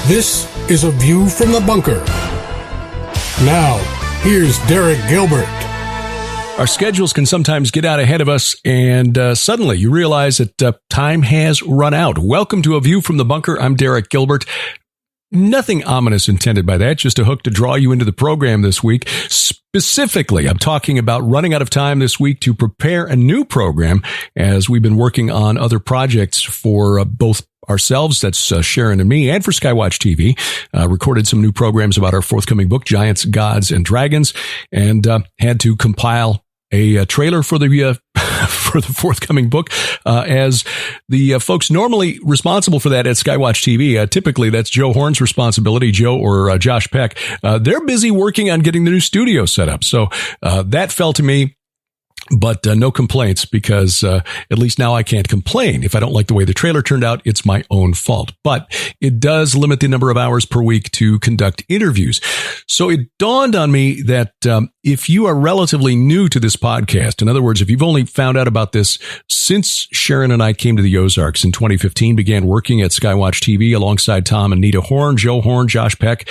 This is A View from the Bunker. Now, here's Derek Gilbert. Our schedules can sometimes get out ahead of us, and suddenly you realize that time has run out. Welcome to A View from the Bunker. I'm Derek Gilbert. Nothing ominous intended by that, just a hook to draw you into the program this week. Specifically, I'm talking about running out of time this week to prepare a new program as we've been working on other projects for both ourselves, that's Sharon and me, and for Skywatch TV. Recorded some new programs about our forthcoming book, Giants, Gods, and Dragons, and had to compile a trailer for the for the forthcoming book, as the folks normally responsible for that at Skywatch TV. Typically, that's Joe Horn's responsibility, Joe or Josh Peck. They're busy working on getting the new studio set up. So that fell to me. But no complaints, because at least now I can't complain. If I don't like the way the trailer turned out, it's my own fault. But it does limit the number of hours per week to conduct interviews. So it dawned on me that if you are relatively new to this podcast, in other words, if you've only found out about this since Sharon and I came to the Ozarks in 2015, began working at Skywatch TV alongside Tom and Nita Horn, Joe Horn, Josh Peck,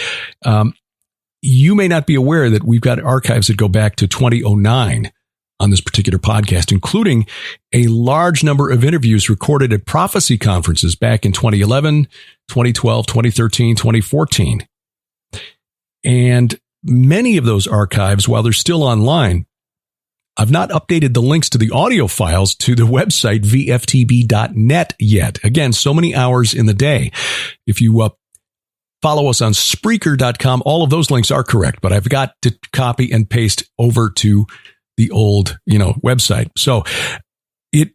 you may not be aware that we've got archives that go back to 2009. On this particular podcast, including a large number of interviews recorded at prophecy conferences back in 2011, 2012, 2013, 2014. And many of those archives, while they're still online, I've not updated the links to the audio files to the website vftb.net yet. Again, so many hours in the day. If you follow us on Spreaker.com, all of those links are correct, but I've got to copy and paste over to the old, website. So it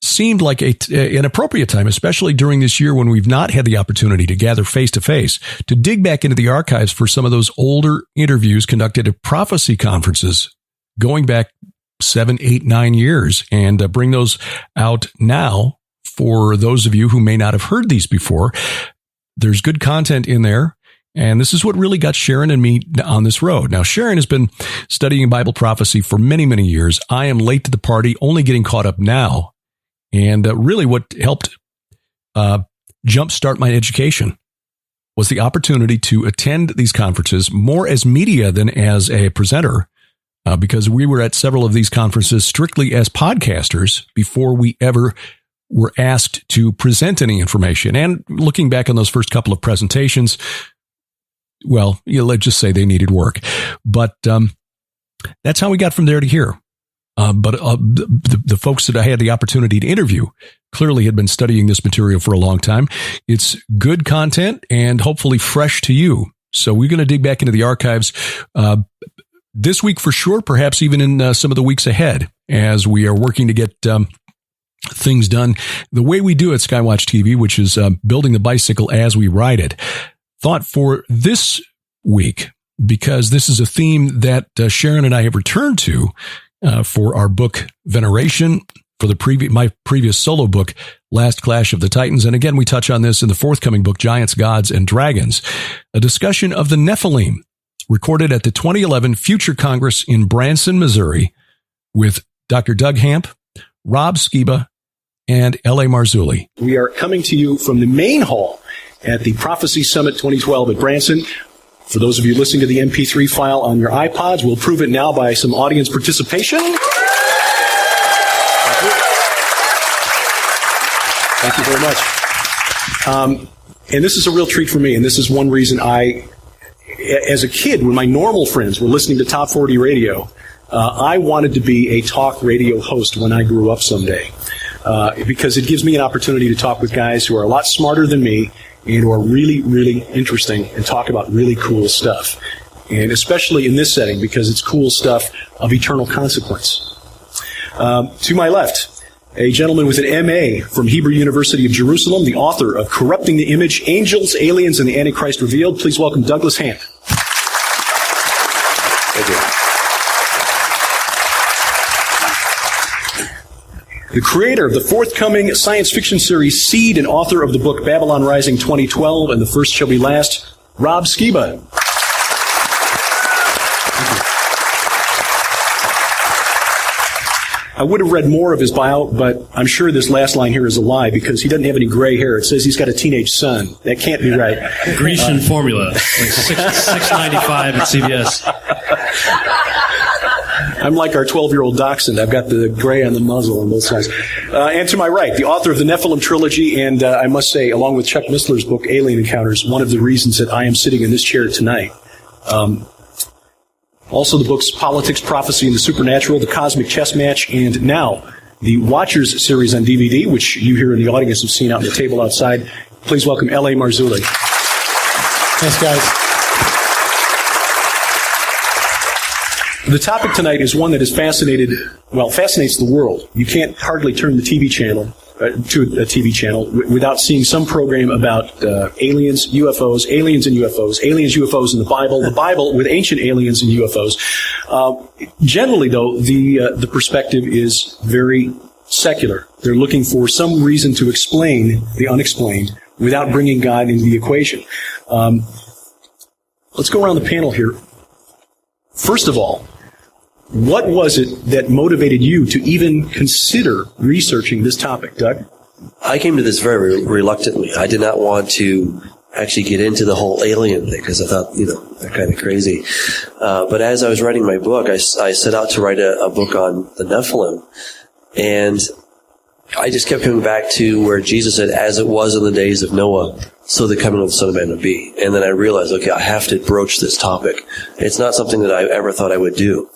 seemed like an appropriate time, especially during this year when we've not had the opportunity to gather face to face, to dig back into the archives for some of those older interviews conducted at prophecy conferences going back 7, 8, 9 years, and bring those out now for those of you who may not have heard these before. There's good content in there. And this is what really got Sharon and me on this road. Now, Sharon has been studying Bible prophecy for many, many years. I am late to the party, only getting caught up now. And really what helped jumpstart my education was the opportunity to attend these conferences more as media than as a presenter, because we were at several of these conferences strictly as podcasters before we ever were asked to present any information. And looking back on those first couple of presentations, well, let's just say they needed work. But that's how we got from there to here. But the folks that I had the opportunity to interview clearly had been studying this material for a long time. It's good content and hopefully fresh to you. So we're going to dig back into the archives this week for sure, perhaps even in some of the weeks ahead, as we are working to get things done the way we do at Skywatch TV, which is building the bicycle as we ride it. Thought for this week, because this is a theme that Sharon and I have returned to for our book Veneration, for my previous solo book, Last Clash of the Titans. And again, we touch on this in the forthcoming book, Giants, Gods, and Dragons, a discussion of the Nephilim, recorded at the 2011 Future Congress in Branson, Missouri, with Dr. Doug Hamp, Rob Skiba, and L.A. Marzulli. We are coming to you from the main hall at the Prophecy Summit 2012 at Branson. For those of you listening to the MP3 file on your iPods, we'll prove it now by some audience participation. Thank you very much. And this is a real treat for me, and this is one reason as a kid, when my normal friends were listening to Top 40 radio, I wanted to be a talk radio host when I grew up someday, because it gives me an opportunity to talk with guys who are a lot smarter than me, and who are really, really interesting and talk about really cool stuff. And especially in this setting, because it's cool stuff of eternal consequence. To my left, a gentleman with an MA from Hebrew University of Jerusalem, the author of Corrupting the Image, Angels, Aliens, and the Antichrist Revealed. Please welcome Douglas Hamp. Thank you. The creator of the forthcoming science fiction series Seed and author of the book Babylon Rising 2012 and The First Shall Be Last, Rob Skiba. I would have read more of his bio, but I'm sure this last line here is a lie because he doesn't have any gray hair. It says he's got a teenage son. That can't be right. Grecian formula, like $6.95 at CVS. I'm like our 12-year-old dachshund. I've got the gray on the muzzle on both sides. And to my right, the author of the Nephilim trilogy, and I must say, along with Chuck Missler's book, Alien Encounters, one of the reasons that I am sitting in this chair tonight. Also the books Politics, Prophecy, and the Supernatural, The Cosmic Chess Match, and now the Watchers series on DVD, which you here in the audience have seen out on the table outside. Please welcome L.A. Marzulli. Thanks, guys. The topic tonight is one that has fascinates the world. You can't hardly turn the TV channel to a TV channel without seeing some program about aliens, UFOs, aliens and UFOs, aliens, UFOs in the Bible with ancient aliens and UFOs. Generally, though, the perspective is very secular. They're looking for some reason to explain the unexplained without bringing God into the equation. Let's go around the panel here. First of all, what was it that motivated you to even consider researching this topic, Doug? I came to this very reluctantly. I did not want to actually get into the whole alien thing because I thought, they're kind of crazy. But as I was writing my book, I set out to write a book on the Nephilim. And I just kept coming back to where Jesus said, as it was in the days of Noah, so the coming of the Son of Man would be. And then I realized, okay, I have to broach this topic. It's not something that I ever thought I would do.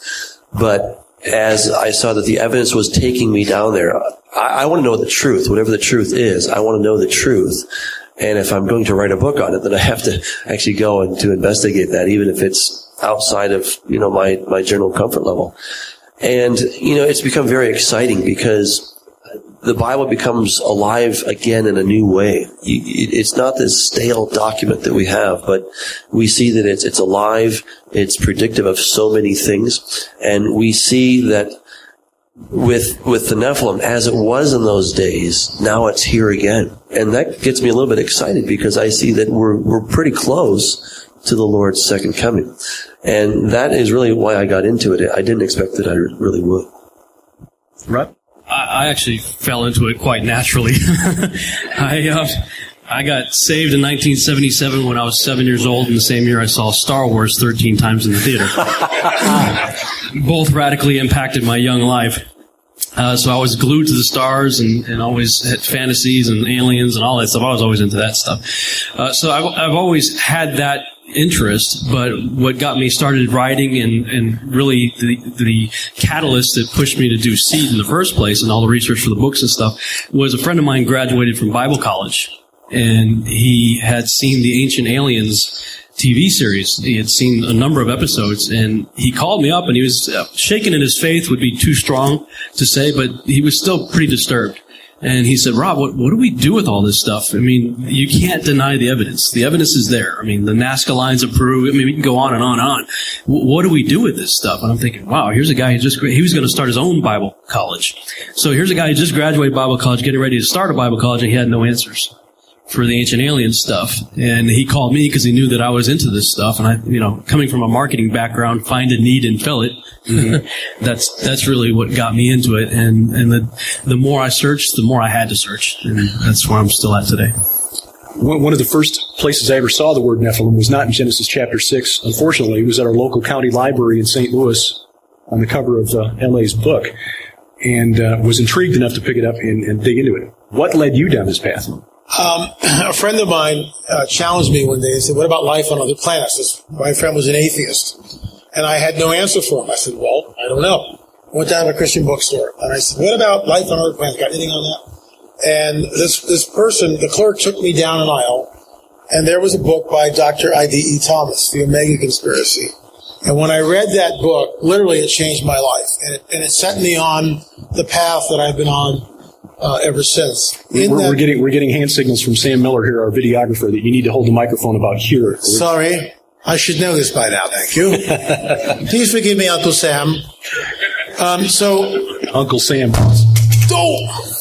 But as I saw that the evidence was taking me down there, I want to know the truth. Whatever the truth is, I want to know the truth. And if I'm going to write a book on it, then I have to actually go and to investigate that, even if it's outside of, my general comfort level. And, it's become very exciting because the Bible becomes alive again in a new way. It's not this stale document that we have, but we see that it's alive. It's predictive of so many things. And we see that with the Nephilim, as it was in those days, now it's here again. And that gets me a little bit excited because I see that we're pretty close to the Lord's second coming. And that is really why I got into it. I didn't expect that I really would. Right. I actually fell into it quite naturally. I got saved in 1977 when I was 7 years old, and the same year I saw Star Wars 13 times in the theater. Both radically impacted my young life. So I was glued to the stars and always had fantasies and aliens and all that stuff. I was always into that stuff. So I've always had that interest, but what got me started writing and really the catalyst that pushed me to do Seed in the first place and all the research for the books and stuff was a friend of mine graduated from Bible college, and he had seen the Ancient Aliens TV series. He had seen a number of episodes, and he called me up, and he was shaken in his faith would be too strong to say, but he was still pretty disturbed. And he said, Rob, what do we do with all this stuff? I mean, you can't deny the evidence. The evidence is there. I mean, the Nazca lines of Peru. I mean, we can go on and on and on. What do we do with this stuff? And I'm thinking, wow, here's a guy he was going to start his own Bible college. So here's a guy who just graduated Bible college, getting ready to start a Bible college, and he had no answers for the Ancient Alien stuff. And he called me because he knew that I was into this stuff. And I, coming from a marketing background, find a need and fill it. Mm-hmm. That's really what got me into it. And the more I searched, the more I had to search. And that's where I'm still at today. One of the first places I ever saw the word Nephilim was not in Genesis chapter 6. Unfortunately, it was at our local county library in St. Louis on the cover of L.A.'s book, and was intrigued enough to pick it up and dig into it. What led you down this path? A friend of mine challenged me one day and said, what about life on other planets? My friend was an atheist, and I had no answer for him. I said, well, I don't know. I went down to a Christian bookstore, and I said, what about life on other planets? Got anything on that? And this person, the clerk, took me down an aisle, and there was a book by Dr. I.D.E. Thomas, The Omega Conspiracy. And when I read that book, literally it changed my life, and it set me on the path that I've been on ever since. We're getting hand signals from Sam Miller here, our videographer, that you need to hold the microphone about here. Sorry, I should know this by now. Thank you. Please forgive me, Uncle Sam. Uncle Sam. Oh!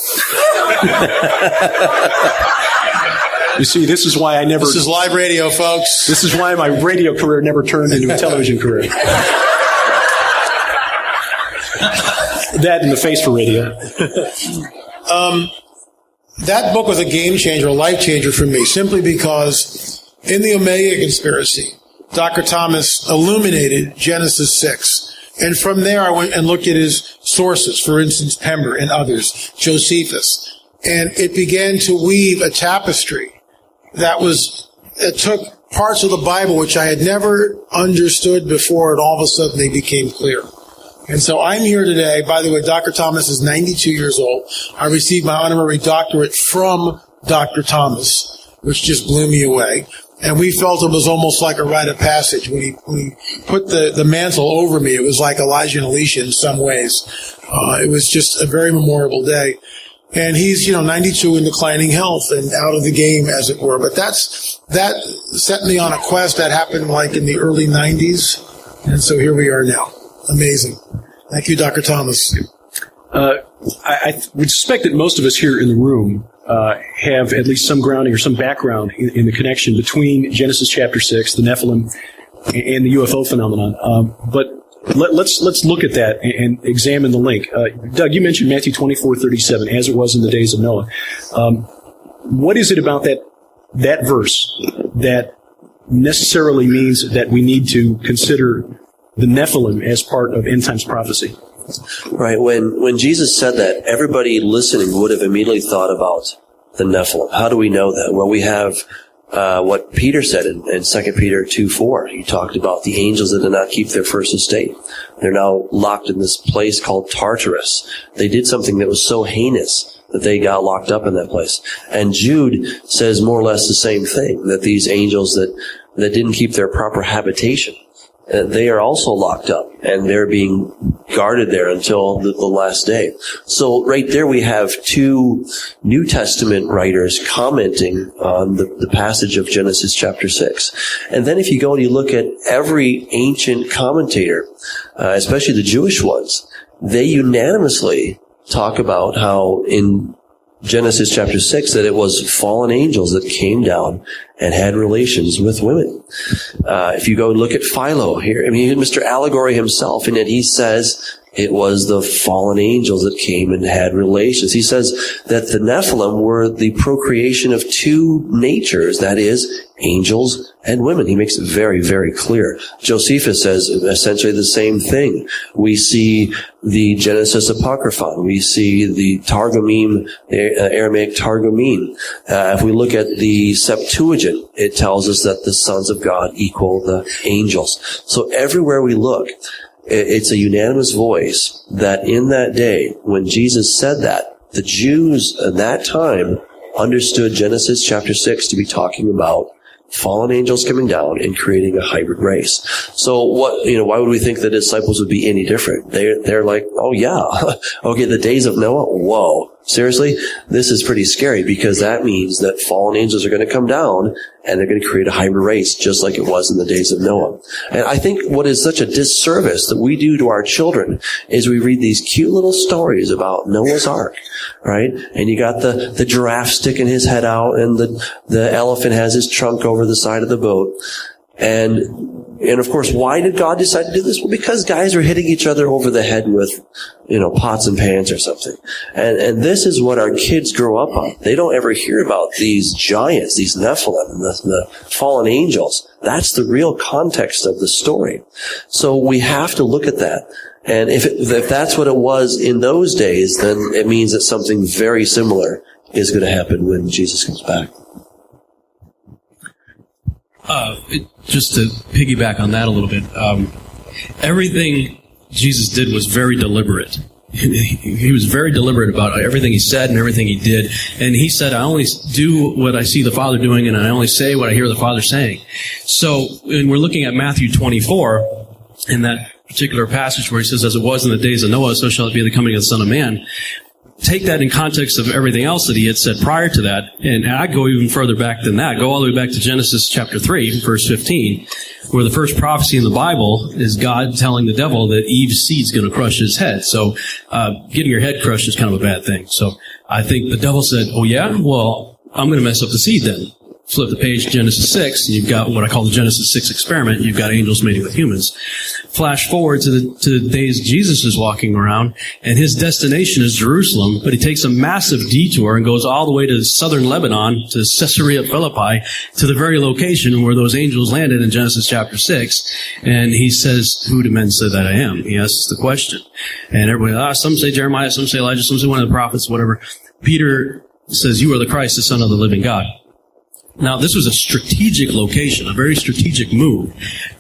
You see, this is why This is live radio, folks. This is why my radio career never turned into a television career. That in the face for radio. That book was a game changer, a life changer for me, simply because in the Omega Conspiracy, Dr. Thomas illuminated Genesis 6. And from there, I went and looked at his sources, for instance, Pember and others, Josephus. And it began to weave a tapestry that took parts of the Bible which I had never understood before, and all of a sudden they became clear. And so I'm here today. By the way, Dr. Thomas is 92 years old. I received my honorary doctorate from Dr. Thomas, which just blew me away. And we felt it was almost like a rite of passage. When he put the mantle over me, it was like Elijah and Elisha in some ways. It was just a very memorable day. And he's, 92 in declining health and out of the game, as it were. But that set me on a quest that happened like in the early 90s. And so here we are now. Amazing. Thank you, Dr. Thomas. I would suspect that most of us here in the room have at least some grounding or some background in the connection between Genesis chapter 6, the Nephilim, and the UFO phenomenon. But let's look at that and examine the link. Doug, you mentioned Matthew 24:37, as it was in the days of Noah. What is it about that verse that necessarily means that we need to consider the Nephilim as part of end times prophecy? Right. When Jesus said that, everybody listening would have immediately thought about the Nephilim. How do we know that? Well, we have what Peter said in 2 Peter 2:4. He talked about the angels that did not keep their first estate. They're now locked in this place called Tartarus. They did something that was so heinous that they got locked up in that place. And Jude says more or less the same thing, that these angels that didn't keep their proper habitation, they are also locked up, and they're being guarded there until the last day. So right there we have two New Testament writers commenting on the passage of Genesis chapter 6. And then if you go and you look at every ancient commentator, especially the Jewish ones, they unanimously talk about how in Genesis chapter 6 that it was fallen angels that came down and had relations with women. If you go and look at Philo here, Mr. Allegory himself, and yet he says it was the fallen angels that came and had relations. He says that the Nephilim were the procreation of two natures, that is, angels and women. He makes it very, very clear. Josephus says essentially the same thing. We see the Genesis Apocryphon. We see the Targumim, the Aramaic Targumim. If we look at the Septuagint, it tells us that the sons of God equal the angels. So everywhere we look, it's a unanimous voice that in that day, when Jesus said that, the Jews at that time understood Genesis chapter 6 to be talking about fallen angels coming down and creating a hybrid race. So why would we think the disciples would be any different? They're like, oh yeah, okay, the days of Noah, whoa. Seriously, this is pretty scary, because that means that fallen angels are going to come down and they're going to create a hybrid race just like it was in the days of Noah. And I think what is such a disservice that we do to our children is we read these cute little stories about Noah's Ark, right? And you got the giraffe sticking his head out, and the elephant has his trunk over the side of the boat. And of course, why did God decide to do this? Well, because guys are hitting each other over the head with, pots and pans or something. And this is what our kids grow up on. They don't ever hear about these giants, these Nephilim, and the fallen angels. That's the real context of the story. So we have to look at that. And if that's what it was in those days, then it means that something very similar is going to happen when Jesus comes back. Just to piggyback on that a little bit, everything Jesus did was very deliberate. He was very deliberate about everything he said and everything he did. And he said, I only do what I see the Father doing, and I only say what I hear the Father saying. So when we're looking at Matthew 24, in that particular passage where he says, as it was in the days of Noah, so shall it be at the coming of the Son of Man, take that in context of everything else that he had said prior to that, and I'd go even further back than that. Go all the way back to Genesis chapter 3, verse 15, where the first prophecy in the Bible is God telling the devil that Eve's seed's going to crush his head. So getting your head crushed is kind of a bad thing. So I think the devil said, oh yeah? Well, I'm going to mess up the seed then. Flip the page to Genesis 6, and you've got what I call the Genesis 6 experiment. You've got angels mating with humans. Flash forward to the days Jesus is walking around, and his destination is Jerusalem, but he takes a massive detour and goes all the way to southern Lebanon, to Caesarea Philippi, to the very location where those angels landed in Genesis chapter 6. And he says, "Who do men say that I am?" He asks the question. And everybody, some say Jeremiah, some say Elijah, some say one of the prophets, whatever. Peter says, "You are the Christ, the Son of the living God." Now, this was a strategic location, a very strategic move.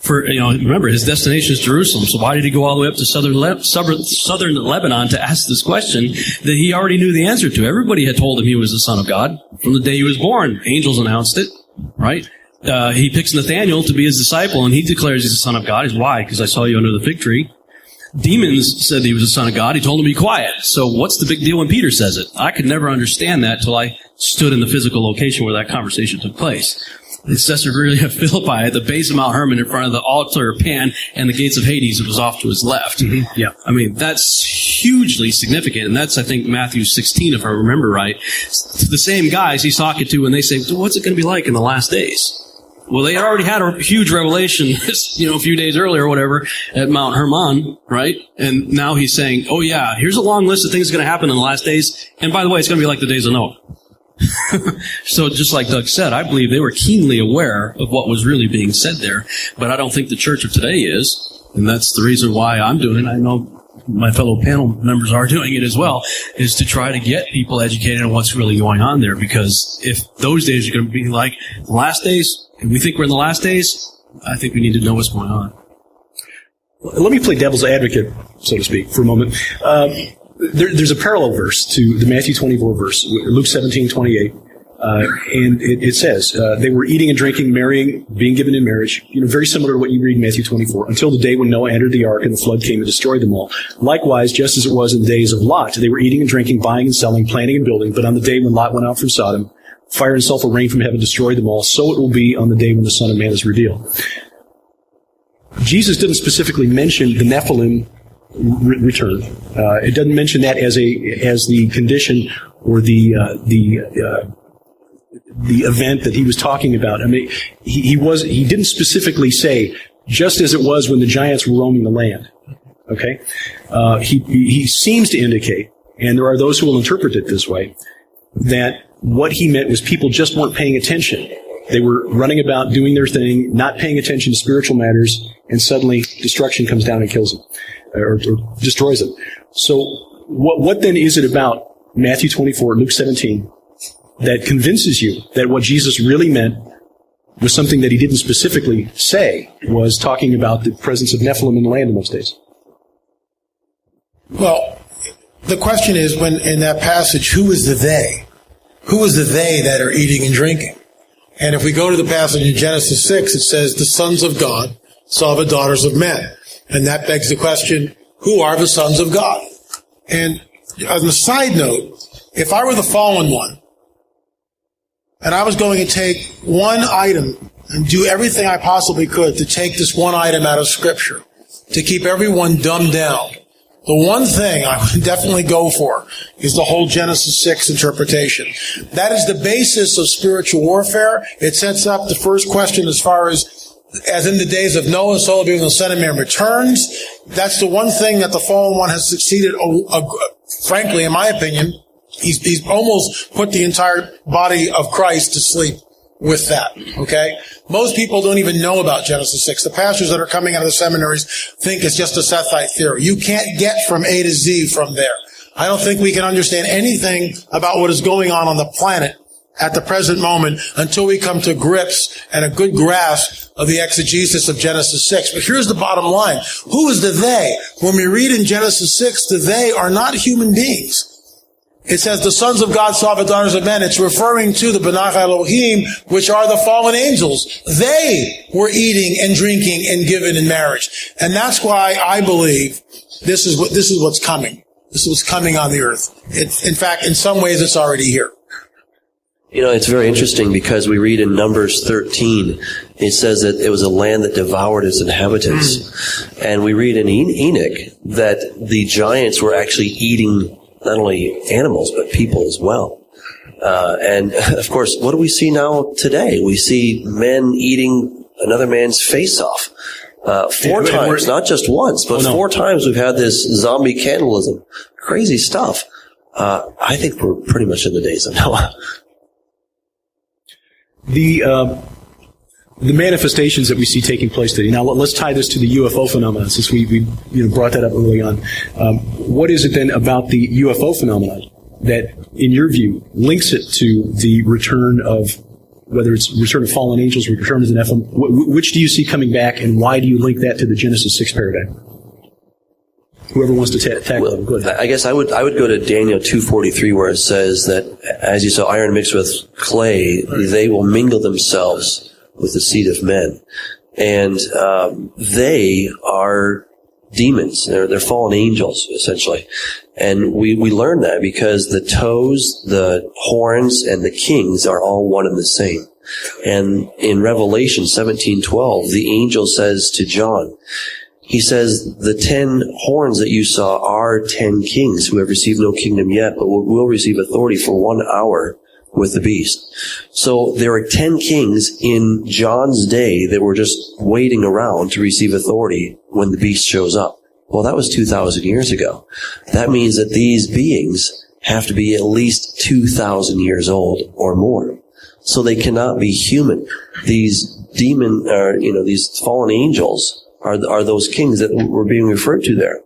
Remember, his destination is Jerusalem, so why did he go all the way up to southern Lebanon to ask this question that he already knew the answer to? Everybody had told him he was the Son of God from the day he was born. Angels announced it, right? He picks Nathanael to be his disciple, and he declares he's the Son of God. He's, "Why? Because I saw you under the fig tree." Demons said he was the Son of God. He told them to be quiet. So what's the big deal when Peter says it? I could never understand that till I stood in the physical location where that conversation took place. It's Caesarea Philippi at the base of Mount Hermon in front of the altar of Pan and the gates of Hades. It was off to his left. Mm-hmm. Yeah. I mean, that's hugely significant. And that's, I think, Matthew 16, if I remember right. It's the same guys he's talking to when they say, "So what's it going to be like in the last days?" Well, they already had a huge revelation, a few days earlier or whatever at Mount Hermon, right? And now he's saying, "Oh yeah, here's a long list of things going to happen in the last days. And by the way, it's going to be like the days of Noah." So just like Doug said, I believe they were keenly aware of what was really being said there, but I don't think the church of today is, and that's the reason why I'm doing it. I know my fellow panel members are doing it as well, is to try to get people educated on what's really going on there, because if those days are going to be like the last days, and we think we're in the last days, I think we need to know what's going on. Let me play devil's advocate, so to speak, for a moment. There's a parallel verse to the Matthew 24 verse, Luke 17:28, and it says, they were eating and drinking, marrying, being given in marriage, very similar to what you read in Matthew 24, until the day when Noah entered the ark and the flood came and destroyed them all. Likewise, just as it was in the days of Lot, they were eating and drinking, buying and selling, planting and building, but on the day when Lot went out from Sodom, fire and sulfur rained from heaven, destroyed them all. So it will be on the day when the Son of Man is revealed. Jesus didn't specifically mention the Nephilim return. It doesn't mention that as the condition or the event that he was talking about. I mean, he didn't specifically say, just as it was when the giants were roaming the land. Okay? He seems to indicate, and there are those who will interpret it this way, that what he meant was people just weren't paying attention. They were running about doing their thing, not paying attention to spiritual matters, and suddenly destruction comes down and kills them, or destroys them. So what then is it about Matthew 24, Luke 17, that convinces you that what Jesus really meant was something that he didn't specifically say, was talking about the presence of Nephilim in the land in those days? Well, the question is, when in that passage, who is the they? Who is the they that are eating and drinking? And if we go to the passage in Genesis 6, it says, the sons of God saw the daughters of men. And that begs the question, who are the sons of God? And on a side note, if I were the fallen one, and I was going to take one item and do everything I possibly could to take this one item out of Scripture, to keep everyone dumbed down, the one thing I would definitely go for is the whole Genesis 6 interpretation. That is the basis of spiritual warfare. It sets up the first question as far as in the days of Noah, so will be when the Son of Man returns. That's the one thing that the fallen one has succeeded, frankly, in my opinion. He's almost put the entire body of Christ to sleep with that, okay? Most people don't even know about Genesis 6. The pastors that are coming out of the seminaries think it's just a Sethite theory. You can't get from A to Z from there. I don't think we can understand anything about what is going on the planet at the present moment until we come to grips and a good grasp of the exegesis of Genesis 6. But here's the bottom line. Who is the they? When we read in Genesis 6, the they are not human beings. It says the sons of God saw the daughters of men. It's referring to the Benach Elohim, which are the fallen angels. They were eating and drinking and given in marriage. And that's why I believe this is what's coming. This is what's coming on the earth. In fact, in some ways, it's already here. You know, it's very interesting because we read in Numbers 13, it says that it was a land that devoured its inhabitants. And we read in Enoch that the giants were actually eating not only animals, but people as well. And of course, what do we see now today? We see men eating another man's face off. 4 times, not just once, but 4 times we've had this zombie cannibalism. Crazy stuff. I think we're pretty much in the days of Noah. The manifestations that we see taking place today. Now, let's tie this to the UFO phenomenon, since we brought that up early on. What is it then about the UFO phenomenon that, in your view, links it to the return of, whether it's return of fallen angels or return of the Nephilim? Which do you see coming back, and why do you link that to the Genesis 6 paradigm? Whoever wants to tackle it, go ahead. I guess I would go to Daniel 2:43, where it says that, as you saw iron mixed with clay, they will mingle themselves with the seed of men. And they are demons. They're fallen angels, essentially. And we learn that because the toes, the horns, and the kings are all one and the same. And in Revelation 17:12, the angel says to John, he says, the 10 horns that you saw are 10 kings who have received no kingdom yet, but will receive authority for 1 hour with the beast. So there are 10 kings in John's day that were just waiting around to receive authority when the beast shows up. Well, that was 2,000 years ago. That means that these beings have to be at least 2,000 years old or more. So they cannot be human. These these fallen angels are those kings that were being referred to there.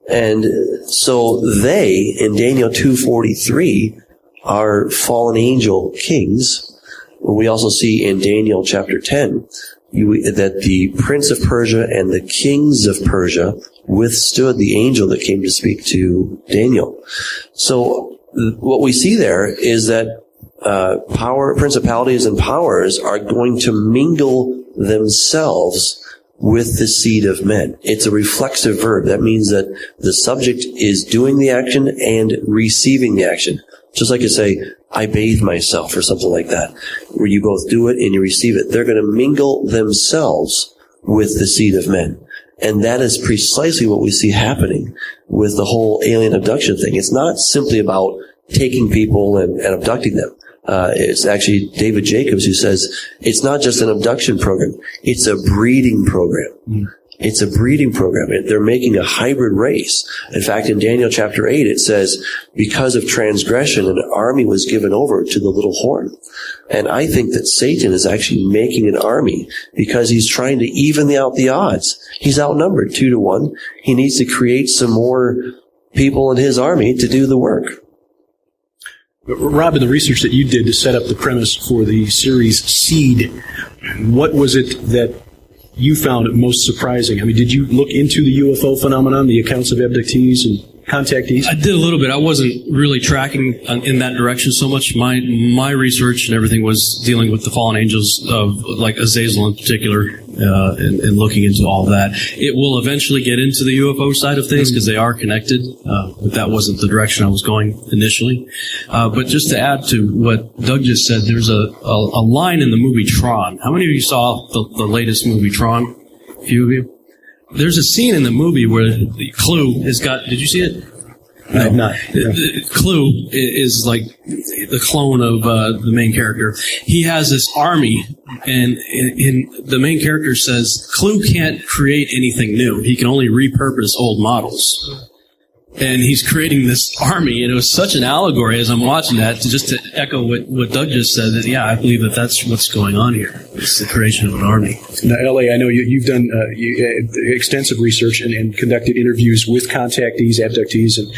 And so they, in Daniel 2:43, are fallen angel kings. We also see in Daniel chapter 10 that the prince of Persia and the kings of Persia withstood the angel that came to speak to Daniel. So what we see there is that principalities and powers are going to mingle themselves with the seed of men. It's a reflexive verb. That means that the subject is doing the action and receiving the action. Just like you say, I bathe myself or something like that, where you both do it and you receive it. They're going to mingle themselves with the seed of men. And that is precisely what we see happening with the whole alien abduction thing. It's not simply about taking people and abducting them. It's actually David Jacobs who says it's not just an abduction program. It's a breeding program. It's a breeding program. They're making a hybrid race. In fact, in Daniel chapter 8, it says, because of transgression, an army was given over to the little horn. And I think that Satan is actually making an army because he's trying to even out the odds. He's outnumbered 2-1. He needs to create some more people in his army to do the work. Rob, in the research that you did to set up the premise for the series Seed, what was it that you found most surprising? I mean, did you look into the UFO phenomenon, the accounts of abductees and contactees? I did a little bit. I wasn't really tracking in that direction so much. My research and everything was dealing with the fallen angels of, like, Azazel in particular, and looking into all that. It will eventually get into the UFO side of things because they are connected, but that wasn't the direction I was going initially. But just to add to what Doug just said, there's a line in the movie Tron. How many of you saw the latest movie Tron? A few of you? There's a scene in the movie where the Clue has got, did you see it? I have not. No. Clue is like the clone of the main character. He has this army, and the main character says Clue can't create anything new. He can only repurpose old models. And he's creating this army, and it was such an allegory as I'm watching that, to echo what Doug just said, that, yeah, I believe that's what's going on here. It's the creation of an army. Now, L.A., I know you've done extensive research and conducted interviews with contactees, abductees, and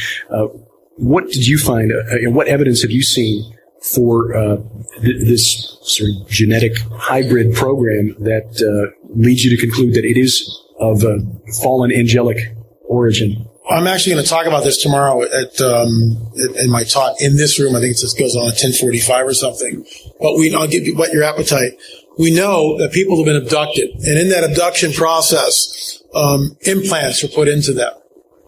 what did you find, and what evidence have you seen for this sort of genetic hybrid program that leads you to conclude that it is of fallen angelic origin? I'm actually going to talk about this tomorrow in my talk in this room. I think it just goes on at 10:45 or something. But I'll give you whet your appetite. We know that people have been abducted, and in that abduction process, implants were put into them.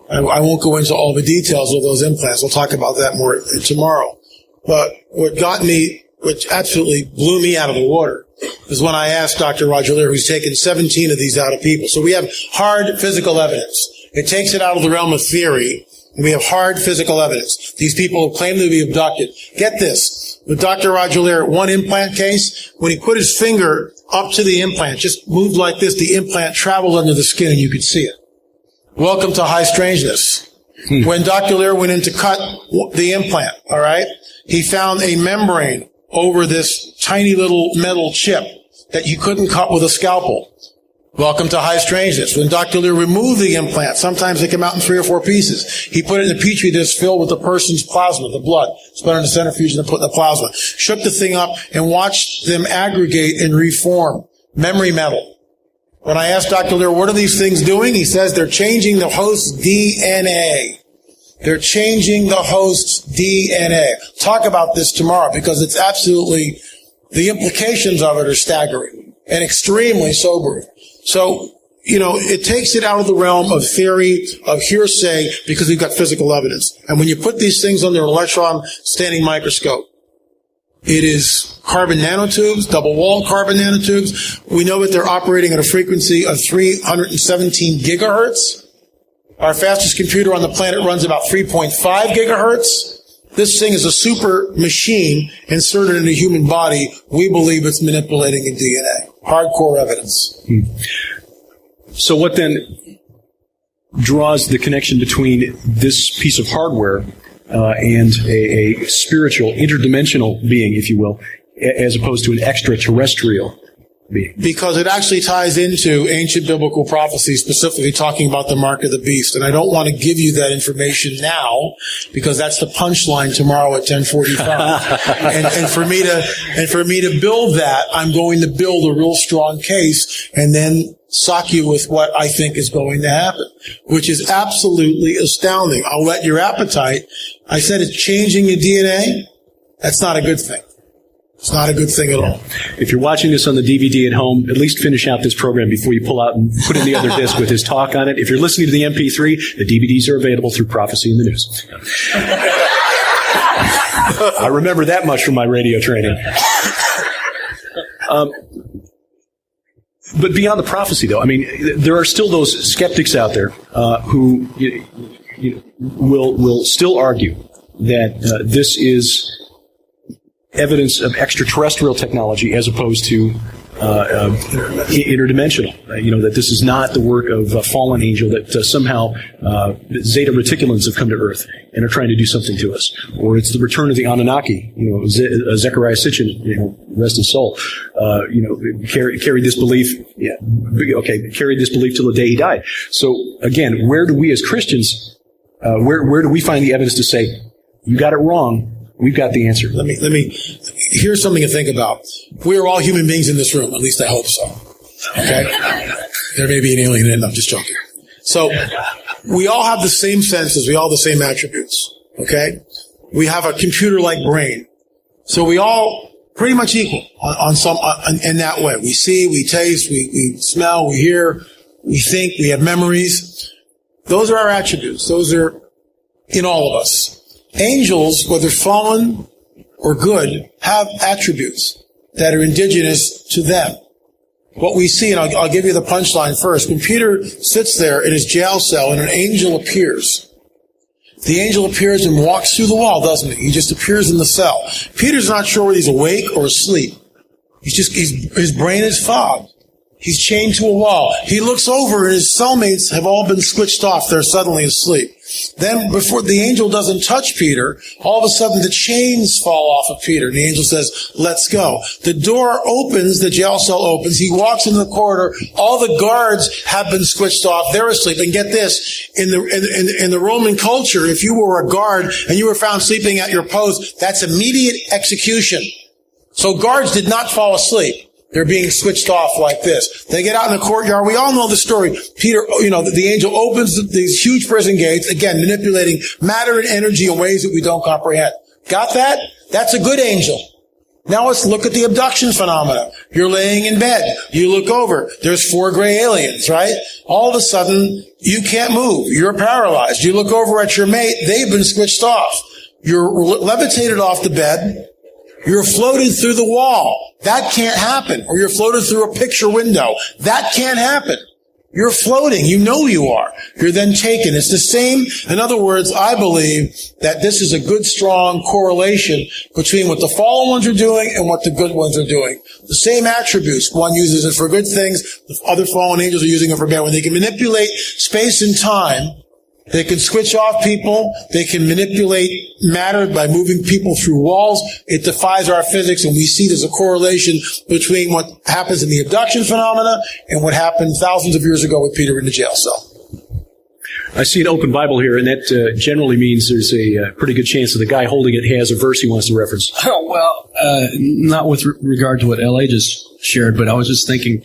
I won't go into all the details of those implants. We'll talk about that more tomorrow. But which absolutely blew me out of the water, is when I asked Dr. Roger Lear, who's taken 17 of these out of people. So we have hard physical evidence. It takes it out of the realm of theory We have hard physical evidence. These people claim to be abducted. Get this. With Dr. Roger Lear, one implant case, when he put his finger up to the implant, just moved like this, the implant traveled under the skin and you could see it. Welcome to high strangeness. When Dr. Lear went in to cut the implant, all right, he found a membrane over this tiny little metal chip that you couldn't cut with a scalpel. Welcome to high strangeness. When Dr. Lear removed the implant, sometimes they come out in 3 or 4 pieces. He put it in a petri dish filled with the person's plasma, the blood. Spun it in a centrifuge and put in the plasma. Shook the thing up and watched them aggregate and reform. Memory metal. When I asked Dr. Lear, what are these things doing? He says they're changing the host's DNA. They're changing the host's DNA. Talk about this tomorrow because it's absolutely, the implications of it are staggering and extremely sobering. So, it takes it out of the realm of theory, of hearsay, because we've got physical evidence. And when you put these things under an electron standing microscope, it is carbon nanotubes, double-walled carbon nanotubes. We know that they're operating at a frequency of 317 gigahertz. Our fastest computer on the planet runs about 3.5 gigahertz. This thing is a super machine inserted in a human body. We believe it's manipulating a DNA. Hardcore evidence. So what then draws the connection between this piece of hardware and a spiritual, interdimensional being, if you will, as opposed to an extraterrestrial being? Because it actually ties into ancient biblical prophecy, specifically talking about the mark of the beast. And I don't want to give you that information now, because that's the punchline tomorrow at 10:45. and for me to build that, I'm going to build a real strong case and then sock you with what I think is going to happen, which is absolutely astounding. I'll let your appetite. I said it's changing your DNA. That's not a good thing. It's not a good thing at all. If you're watching this on the DVD at home, at least finish out this program before you pull out and put in the other disc with his talk on it. If you're listening to the MP3, the DVDs are available through Prophecy in the News. I remember that much from my radio training. But beyond the prophecy, though, I mean, there are still those skeptics out there who will still argue that this is evidence of extraterrestrial technology as opposed to interdimensional. That this is not the work of a fallen angel, that somehow Zeta Reticulans have come to Earth and are trying to do something to us. Or it's the return of the Anunnaki, Zechariah Sitchin, rest his soul, carried this belief, carried this belief till the day he died. So again, where do we as Christians, where do we find the evidence to say, you got it wrong? We've got the answer. Let me, here's something to think about. We are all human beings in this room. At least I hope so. Okay? There may be an alien in it. I'm just joking. So, we all have the same senses. We all have the same attributes. Okay? We have a computer-like brain. So we all pretty much equal in that way. We see, we taste, we smell, we hear, we think, we have memories. Those are our attributes. Those are in all of us. Angels, whether fallen or good, have attributes that are indigenous to them. What we see, and I'll give you the punchline first. When Peter sits there in his jail cell and an angel appears, the angel appears and walks through the wall, doesn't he? He just appears in the cell. Peter's not sure whether he's awake or asleep. His brain is fogged. He's chained to a wall. He looks over and his cellmates have all been switched off. They're suddenly asleep. Then before the angel doesn't touch Peter, all of a sudden the chains fall off of Peter. And the angel says, let's go. The door opens, the jail cell opens. He walks into the corridor. All the guards have been switched off. They're asleep. And get this, in the Roman culture, if you were a guard and you were found sleeping at your post, that's immediate execution. So guards did not fall asleep. They're being switched off like this. They get out in the courtyard. We all know the story. Peter, the angel opens these huge prison gates, again, manipulating matter and energy in ways that we don't comprehend. Got that? That's a good angel. Now let's look at the abduction phenomena. You're laying in bed. You look over. There's 4 gray aliens, right? All of a sudden, you can't move. You're paralyzed. You look over at your mate. They've been switched off. You're levitated off the bed. You're floated through the wall. That can't happen. Or you're floated through a picture window. That can't happen. You're floating. You know you are. You're then taken. It's the same. In other words, I believe that this is a good, strong correlation between what the fallen ones are doing and what the good ones are doing. The same attributes. One uses it for good things. The other fallen angels are using it for bad. When they can manipulate space and time, they can switch off people. They can manipulate matter by moving people through walls. It defies our physics, and we see there's a correlation between what happens in the abduction phenomena and what happened thousands of years ago with Peter in the jail cell. I see an open Bible here, and that generally means there's a pretty good chance that the guy holding it has a verse he wants to reference. Oh, well, not with regard to what L.A. just shared, but I was just thinking,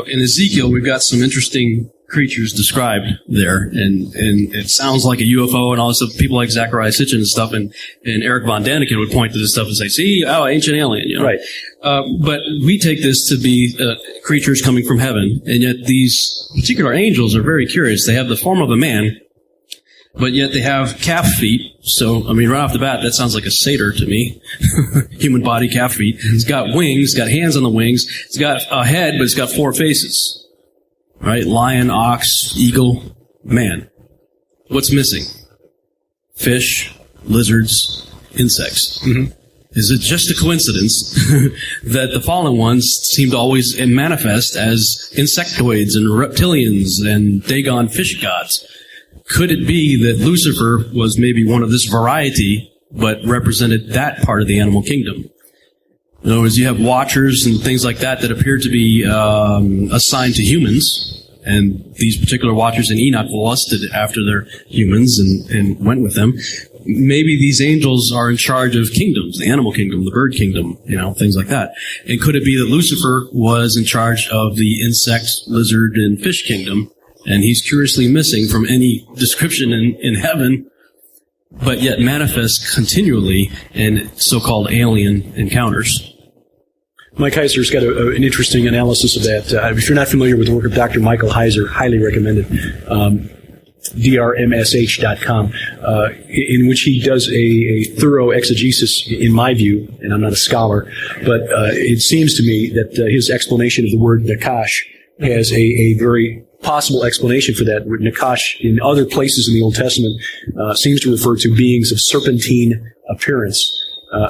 in Ezekiel, we've got some interesting creatures described there, and it sounds like a UFO and all this stuff. People like Zachariah Sitchin and stuff, and Eric Von Daniken would point to this stuff and say, see, ancient alien, you know? Right. But we take this to be creatures coming from heaven, and yet these particular angels are very curious. They have the form of a man, but yet they have calf feet. So, I mean, right off the bat, that sounds like a satyr to me. Human body, calf feet. It's got wings, got hands on the wings. It's got a head, but it's got 4 faces. Right? Lion, ox, eagle, man. What's missing? Fish, lizards, insects. Mm-hmm. Is it just a coincidence that the fallen ones seem to always manifest as insectoids and reptilians and Dagon fish gods? Could it be that Lucifer was maybe one of this variety, but represented that part of the animal kingdom? In other words, you have watchers and things like that appear to be assigned to humans, and these particular watchers in Enoch lusted after their humans and went with them. Maybe these angels are in charge of kingdoms, the animal kingdom, the bird kingdom, you know, things like that. And could it be that Lucifer was in charge of the insect, lizard, and fish kingdom, and he's curiously missing from any description in heaven, but yet manifests continually in so-called alien encounters? Mike Heiser's got an interesting analysis of that. If you're not familiar with the work of Dr. Michael Heiser, highly recommended. drmsh.com, in which he does a thorough exegesis, in my view, and I'm not a scholar, but it seems to me that his explanation of the word nakash has a very possible explanation for that. Nakash, in other places in the Old Testament, seems to refer to beings of serpentine appearance.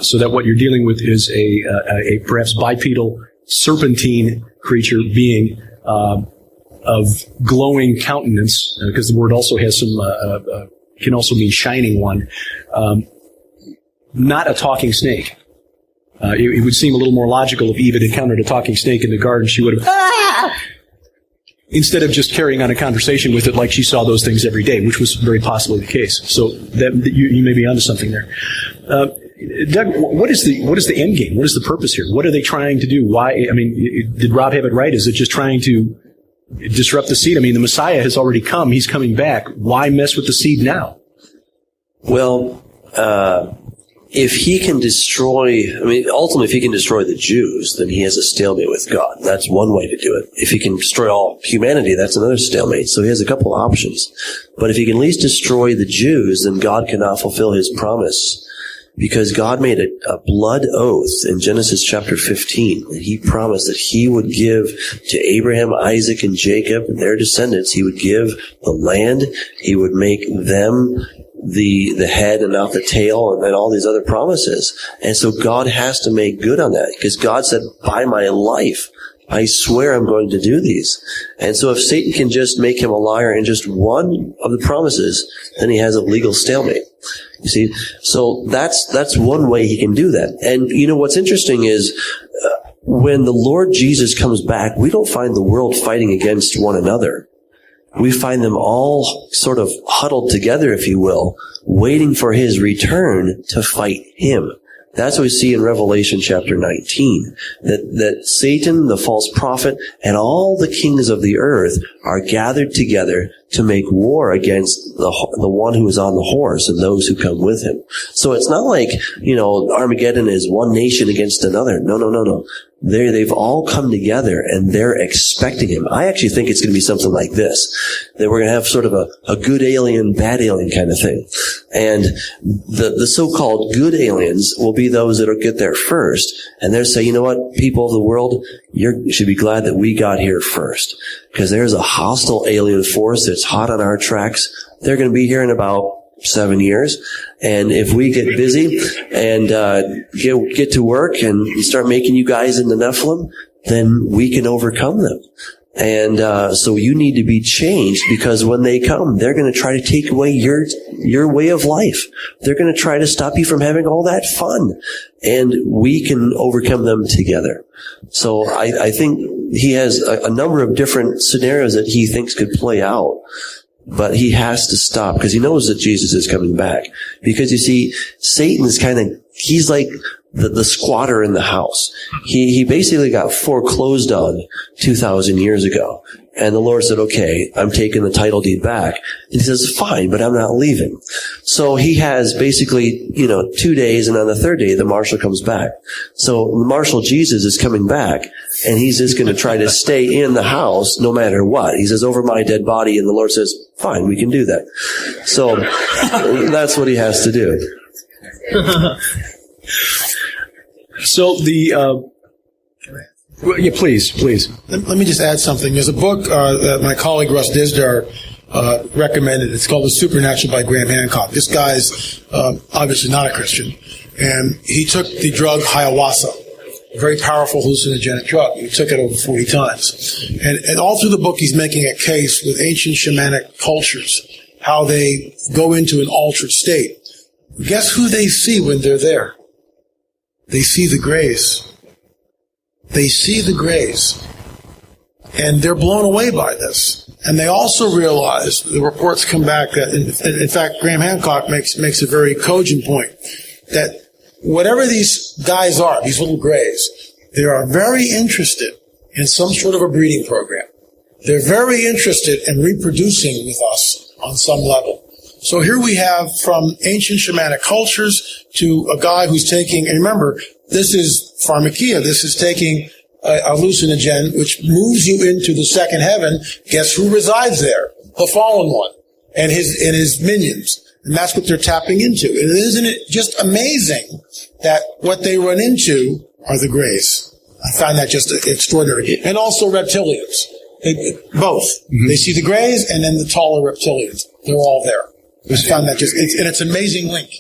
So that what you're dealing with is a perhaps bipedal serpentine creature being of glowing countenance, because the word also has some can also mean shining one. Not a talking snake. It would seem a little more logical if Eve had encountered a talking snake in the garden, she would have instead of just carrying on a conversation with it like she saw those things every day, which was very possibly the case. So that you may be onto something there. Doug, what is the end game? What is the purpose here? What are they trying to do? Why? I mean, did Rob have it right? Is it just trying to disrupt the seed? I mean, the Messiah has already come. He's coming back. Why mess with the seed now? Well, if he can ultimately, if he can destroy the Jews, then he has a stalemate with God. That's one way to do it. If he can destroy all humanity, that's another stalemate. So he has a couple of options. But if he can at least destroy the Jews, then God cannot fulfill his promise. Because God made a blood oath in Genesis chapter 15 that he promised that he would give to Abraham, Isaac, and Jacob and their descendants, he would give the land, he would make them the head and not the tail, and then all these other promises. And so God has to make good on that, because God said, by my life, I swear I'm going to do these. And so if Satan can just make him a liar in just one of the promises, then he has a legal stalemate. You see? So that's one way he can do that. And you know what's interesting is when the Lord Jesus comes back, we don't find the world fighting against one another. We find them all sort of huddled together, if you will, waiting for his return to fight him. That's what we see in Revelation chapter 19, that Satan, the false prophet, and all the kings of the earth are gathered together to make war against the one who is on the horse and those who come with him. So it's not like, Armageddon is one nation against another. No. They've all come together and they're expecting him. I actually think it's going to be something like this, that we're going to have sort of a good alien, bad alien kind of thing. And the so-called good aliens will be those that'll get there first. And they'll say, you know what, people of the world, you should be glad that we got here first. Because there's a hostile alien force that's hot on our tracks. They're going to be here in about 7 years. And if we get busy and get to work and start making you guys into Nephilim, then we can overcome them. And so you need to be changed, because when they come, they're going to try to take away your way of life. They're going to try to stop you from having all that fun. And we can overcome them together. So I think he has a number of different scenarios that he thinks could play out. But he has to stop, because he knows that Jesus is coming back. Because you see, Satan is he's like the squatter in the house. He basically got foreclosed on 2,000 years ago. And the Lord said, okay, I'm taking the title deed back. And he says, fine, but I'm not leaving. So he has basically, 2 days, and on the third day, the marshal comes back. So the marshal Jesus is coming back, and he's just going to try to stay in the house no matter what. He says, over my dead body, and the Lord says, fine, we can do that. So that's what he has to do. So yeah, please. Let me just add something. There's a book that my colleague Russ Dizdar recommended. It's called The Supernatural by Graham Hancock. This guy's obviously not a Christian, and he took the drug ayahuasca, a very powerful hallucinogenic drug. He took it over 40 times. And all through the book, he's making a case with ancient shamanic cultures, how they go into an altered state. Guess who they see when they're there? They see the grays. They see the grays. And they're blown away by this. And they also realize, the reports come back that, in fact, Graham Hancock makes a very cogent point, that whatever these guys are, these little grays, they are very interested in some sort of a breeding program. They're very interested in reproducing with us on some level. So here we have from ancient shamanic cultures to a guy who's taking, and remember, this is pharmakia. This is taking a hallucinogen, which moves you into the second heaven. Guess who resides there? The fallen one and his minions. And that's what they're tapping into. And isn't it just amazing that what they run into are the grays? I find that just extraordinary. And also reptilians. Both. Mm-hmm. They see the grays and then the taller reptilians. They're all there. I found that and it's an amazing link.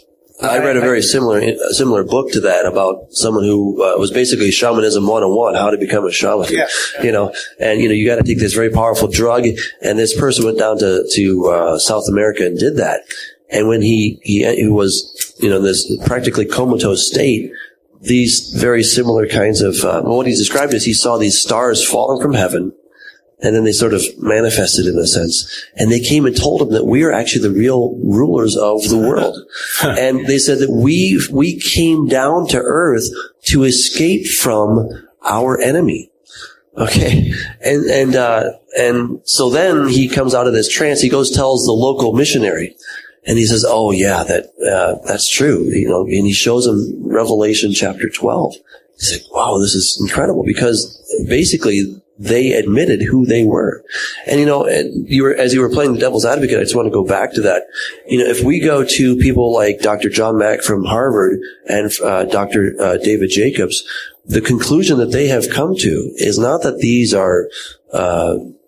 I read a very similar book to that about someone who was basically shamanism 101, how to become a shaman. Yeah. And you got to take this very powerful drug, and this person went down to South America and did that. And when he was, in this practically comatose state, these very similar kinds of, what he described is he saw these stars falling from heaven, and then they sort of manifested in a sense. And they came and told him that we are actually the real rulers of the world. And they said that we came down to earth to escape from our enemy. Okay. And so then he comes out of this trance. He goes, tells the local missionary. And he says, oh yeah, that's true. And he shows him Revelation chapter 12. He's like, wow, this is incredible, because basically they admitted who they were. And as you were playing the devil's advocate, I just want to go back to that. If we go to people like Dr. John Mack from Harvard and Dr. David Jacobs, the conclusion that they have come to is not that these are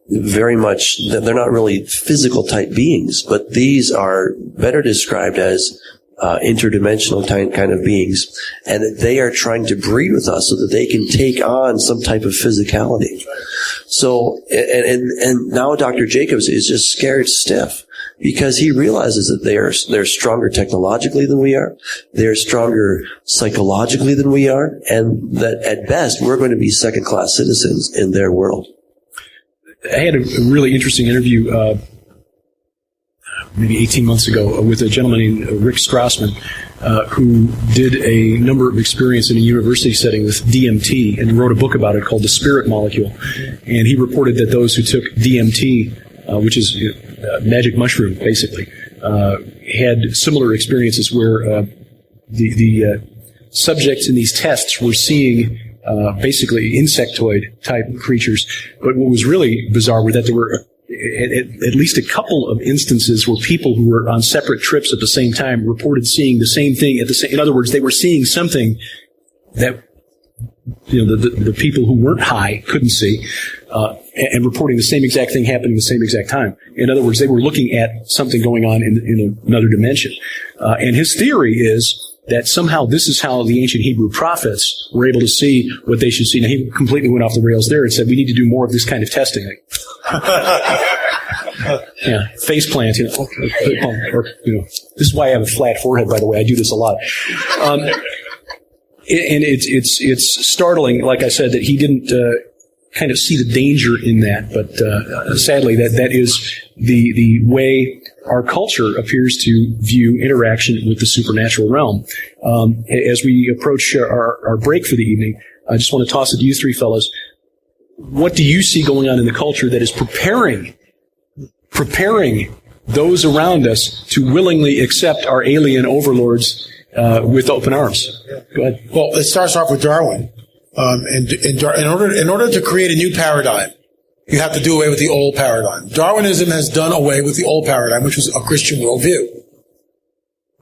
very much, that they're not really physical type beings, but these are better described as interdimensional kind of beings, and that they are trying to breed with us so that they can take on some type of physicality. So, and now Dr. Jacobs is just scared stiff, because he realizes that they're stronger technologically than we are, they're stronger psychologically than we are, and that at best we're going to be second-class citizens in their world. I had a really interesting interview maybe 18 months ago with a gentleman named Rick Strassman, who did a number of experience in a university setting with DMT and wrote a book about it called The Spirit Molecule. And he reported that those who took DMT, which is magic mushroom, basically, had similar experiences where the subjects in these tests were seeing basically insectoid type creatures. But what was really bizarre were that there were at least a couple of instances where people who were on separate trips at the same time reported seeing the same thing at the same. In other words, they were seeing something that the people who weren't high couldn't see, and reporting the same exact thing happening the same exact time. In other words, they were looking at something going on in another dimension. And his theory is that somehow this is how the ancient Hebrew prophets were able to see what they should see. Now, he completely went off the rails there and said, we need to do more of this kind of testing. Yeah, face plant, or this is why I have a flat forehead, by the way. I do this a lot. And it's startling, like I said, that he didn't kind of see the danger in that. But sadly, that is the way our culture appears to view interaction with the supernatural realm. As we approach our break for the evening, I just want to toss it to you three fellows. What do you see going on in the culture that is preparing those around us to willingly accept our alien overlords with open arms? Go ahead. Well, it starts off with Darwin. In order to create a new paradigm, you have to do away with the old paradigm. Darwinism has done away with the old paradigm, which was a Christian worldview.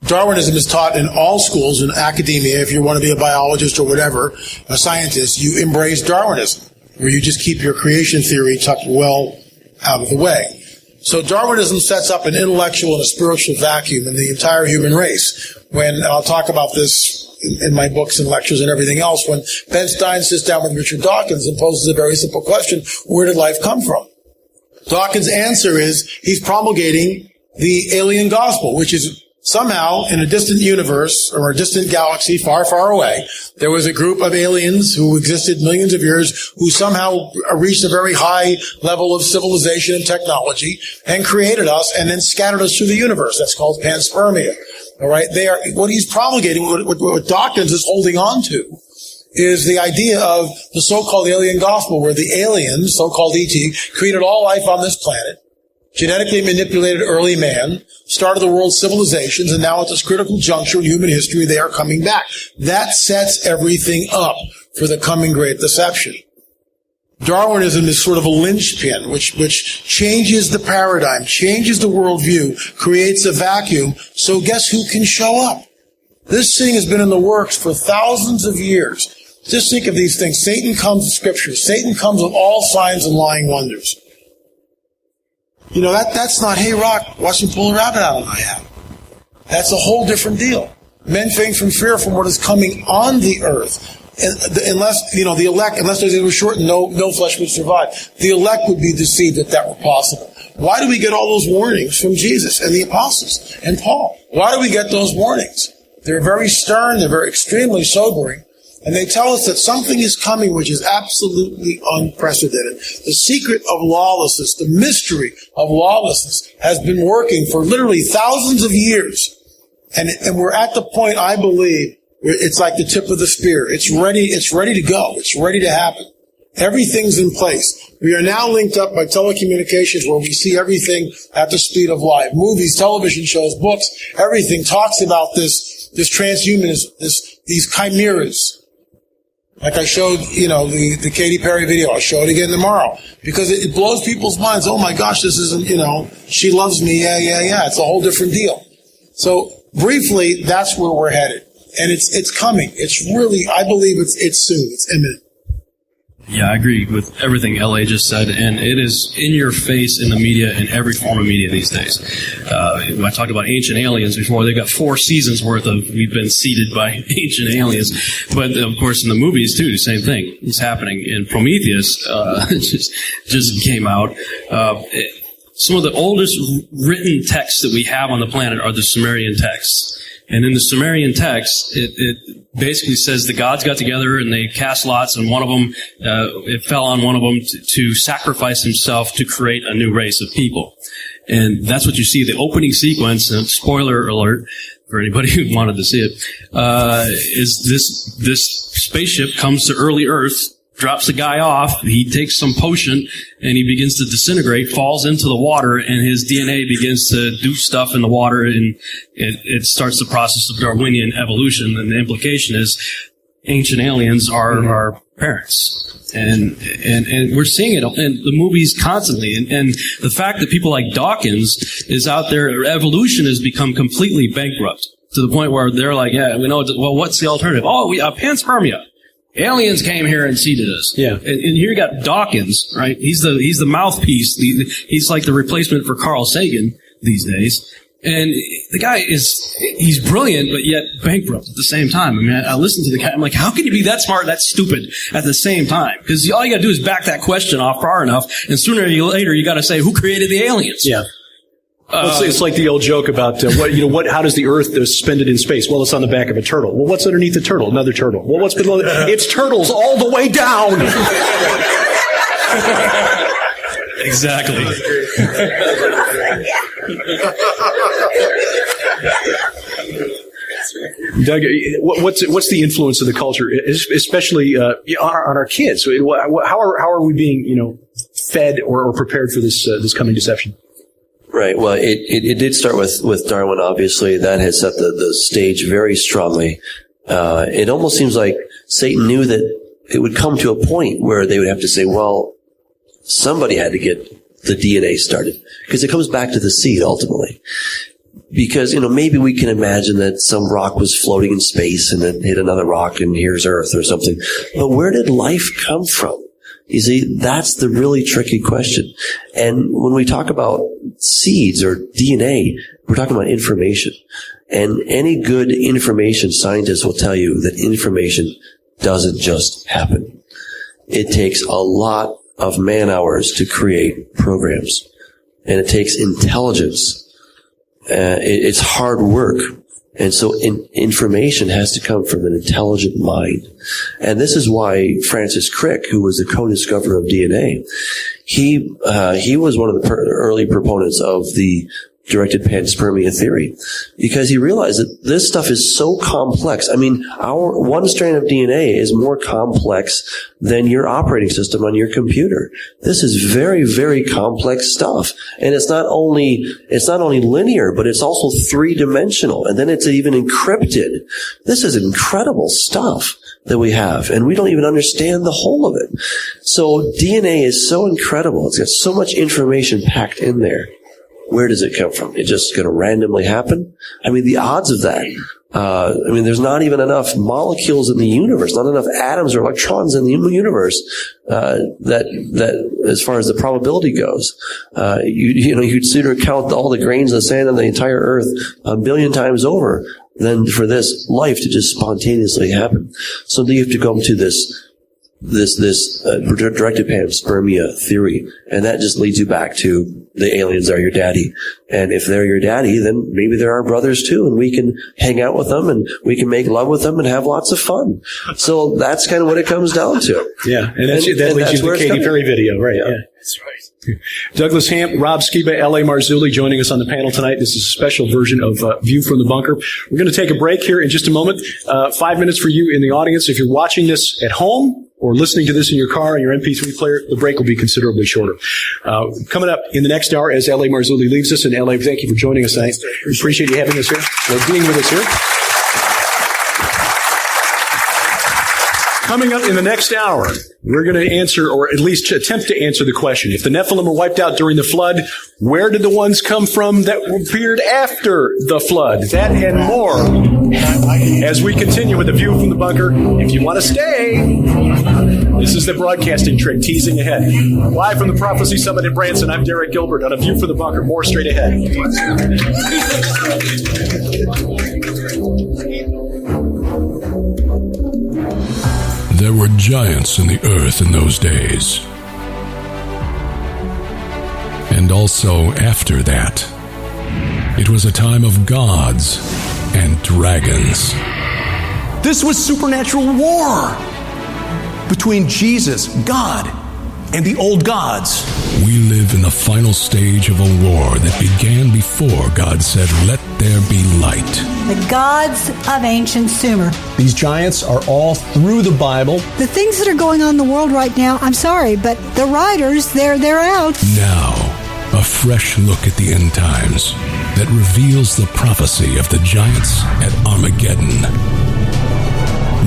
Darwinism is taught in all schools in academia. If you want to be a biologist or whatever, a scientist, you embrace Darwinism, where you just keep your creation theory tucked well out of the way. So Darwinism sets up an intellectual and a spiritual vacuum in the entire human race. When I'll talk about this in my books and lectures and everything else, when Ben Stein sits down with Richard Dawkins and poses a very simple question, where did life come from? Dawkins' answer is he's promulgating the alien gospel, which is somehow in a distant universe or a distant galaxy far, far away, there was a group of aliens who existed millions of years who somehow reached a very high level of civilization and technology and created us and then scattered us through the universe. That's called panspermia. All right. What he's promulgating, what Dawkins is holding on to, is the idea of the so-called alien gospel, where the aliens, so-called ET, created all life on this planet, genetically manipulated early man, started the world's civilizations, and now at this critical juncture in human history, they are coming back. That sets everything up for the coming great deception. Darwinism is sort of a linchpin, which changes the paradigm, changes the worldview, creates a vacuum. So guess who can show up? This thing has been in the works for thousands of years. Just think of these things. Satan comes with Scripture. Satan comes with all signs and lying wonders. That's not, hey, Rock, watch me pull a rabbit out of my hat. That's a whole different deal. Men faint from fear from what is coming on the earth. Unless, the elect, unless there's a shortened, no flesh would survive. The elect would be deceived if that were possible. Why do we get all those warnings from Jesus and the apostles and Paul? Why do we get those warnings? They're very stern, they're very extremely sobering, and they tell us that something is coming which is absolutely unprecedented. The secret of lawlessness, the mystery of lawlessness has been working for literally thousands of years. And we're at the point, I believe, where it's like the tip of the spear. It's ready to go. It's ready to happen. Everything's in place. We are now linked up by telecommunications where we see everything at the speed of light. Movies, television shows, books, everything talks about this transhumanism, these chimeras. Like I showed, the Katy Perry video. I'll show it again tomorrow. Because it blows people's minds. Oh my gosh, this isn't, she loves me. Yeah. It's a whole different deal. So briefly, that's where we're headed. And it's coming. It's really, I believe it's soon. It's imminent. Yeah, I agree with everything L.A. just said, and it is in your face in the media, in every form of media these days. I talked about Ancient Aliens before. They've got 4 seasons worth of we've been seeded by Ancient Aliens. But, of course, in the movies, too, same thing is happening. In Prometheus, just came out. Some of the oldest written texts that we have on the planet are the Sumerian texts. And in the Sumerian text, it basically says the gods got together and they cast lots, and one of them, it fell on one of them to sacrifice himself to create a new race of people. And that's what you see. The opening sequence, and spoiler alert for anybody who wanted to see it, is this spaceship comes to early Earth, drops the guy off, he takes some potion, and he begins to disintegrate, falls into the water, and his DNA begins to do stuff in the water, and it starts the process of Darwinian evolution. And the implication is ancient aliens are parents. And we're seeing it in the movies constantly. And the fact that people like Dawkins is out there, evolution has become completely bankrupt to the point where they're like, yeah, we know, well, what's the alternative? Oh, panspermia. Aliens came here and seeded us. Yeah. And here you got Dawkins, right? He's the mouthpiece. He's like the replacement for Carl Sagan these days. And the guy he's brilliant, but yet bankrupt at the same time. I mean, I listen to the guy, I'm like, how can you be that smart and that stupid at the same time? Because all you gotta do is back that question off far enough, and sooner or later you gotta say, who created the aliens? Yeah. It's like the old joke about how does the Earth suspended in space? Well, it's on the back of a turtle. Well, what's underneath the turtle? Another turtle. Well, what's below? It's turtles all the way down. Exactly. Doug, what's the influence of the culture, especially on our kids? How are we being fed or prepared for this coming deception? Right. Well, it did start with Darwin. Obviously, that has set the stage very strongly. It almost seems like Satan knew that it would come to a point where they would have to say, well, somebody had to get the DNA started, because it comes back to the seed ultimately. Because, maybe we can imagine that some rock was floating in space and then hit another rock and here's Earth or something. But where did life come from? You see, that's the really tricky question. And when we talk about seeds or DNA, we're talking about information. And any good information scientist will tell you that information doesn't just happen. It takes a lot of man hours to create programs. And it takes intelligence. It's hard work. And so information has to come from an intelligent mind. And this is why Francis Crick, who was the co-discoverer of DNA, he was one of the early proponents of the directed panspermia theory, because he realized that this stuff is so complex. I mean, our one strand of DNA is more complex than your operating system on your computer. This is very, very complex stuff. And it's not only linear, but it's also three-dimensional. And then it's even encrypted. This is incredible stuff that we have, and we don't even understand the whole of it. So DNA is so incredible. It's got so much information packed in there. Where does it come from? It's just going to randomly happen? I mean, the odds of that. There's not even enough molecules in the universe, not enough atoms or electrons in the universe, that as far as the probability goes. You'd sooner count all the grains of sand on the entire earth 1 billion times over than for this life to just spontaneously happen. So you have to come to this directed panspermia theory, and that just leads you back to the aliens are your daddy. And if they're your daddy, then maybe they're our brothers too, and we can hang out with them, and we can make love with them and have lots of fun. So that's kind of what it comes down to. Yeah, and that leads you to the Katy Perry video, right? Yeah. That's right. Douglas Hamp, Rob Skiba, L.A. Marzulli joining us on the panel tonight. This is a special version of View from the Bunker. We're going to take a break here in just a moment. 5 minutes for you in the audience. If you're watching this at home or listening to this in your car on your MP3 player, the break will be considerably shorter. Coming up in the next hour as L.A. Marzulli leaves us. And L.A., thank you for joining us tonight. We appreciate you having us here or being with us here. Coming up in the next hour, we're going to answer, or at least attempt to answer the question. If the Nephilim were wiped out during the flood, where did the ones come from that appeared after the flood? That and more as we continue with the View from the Bunker. If you want to stay, this is the broadcasting trick, teasing ahead. Live from the Prophecy Summit in Branson, I'm Derek Gilbert on A View from the Bunker. More straight ahead. There were giants in the earth in those days. And also after that. It was a time of gods and dragons. This was supernatural war between Jesus, God, and the old gods. We live in the final stage of a war that began before God said, "Let there be light." The gods of ancient Sumer. These giants are all through the Bible. The things that are going on in the world right now, I'm sorry, but the writers, they're out. Now, a fresh look at the end times that reveals the prophecy of the giants at Armageddon.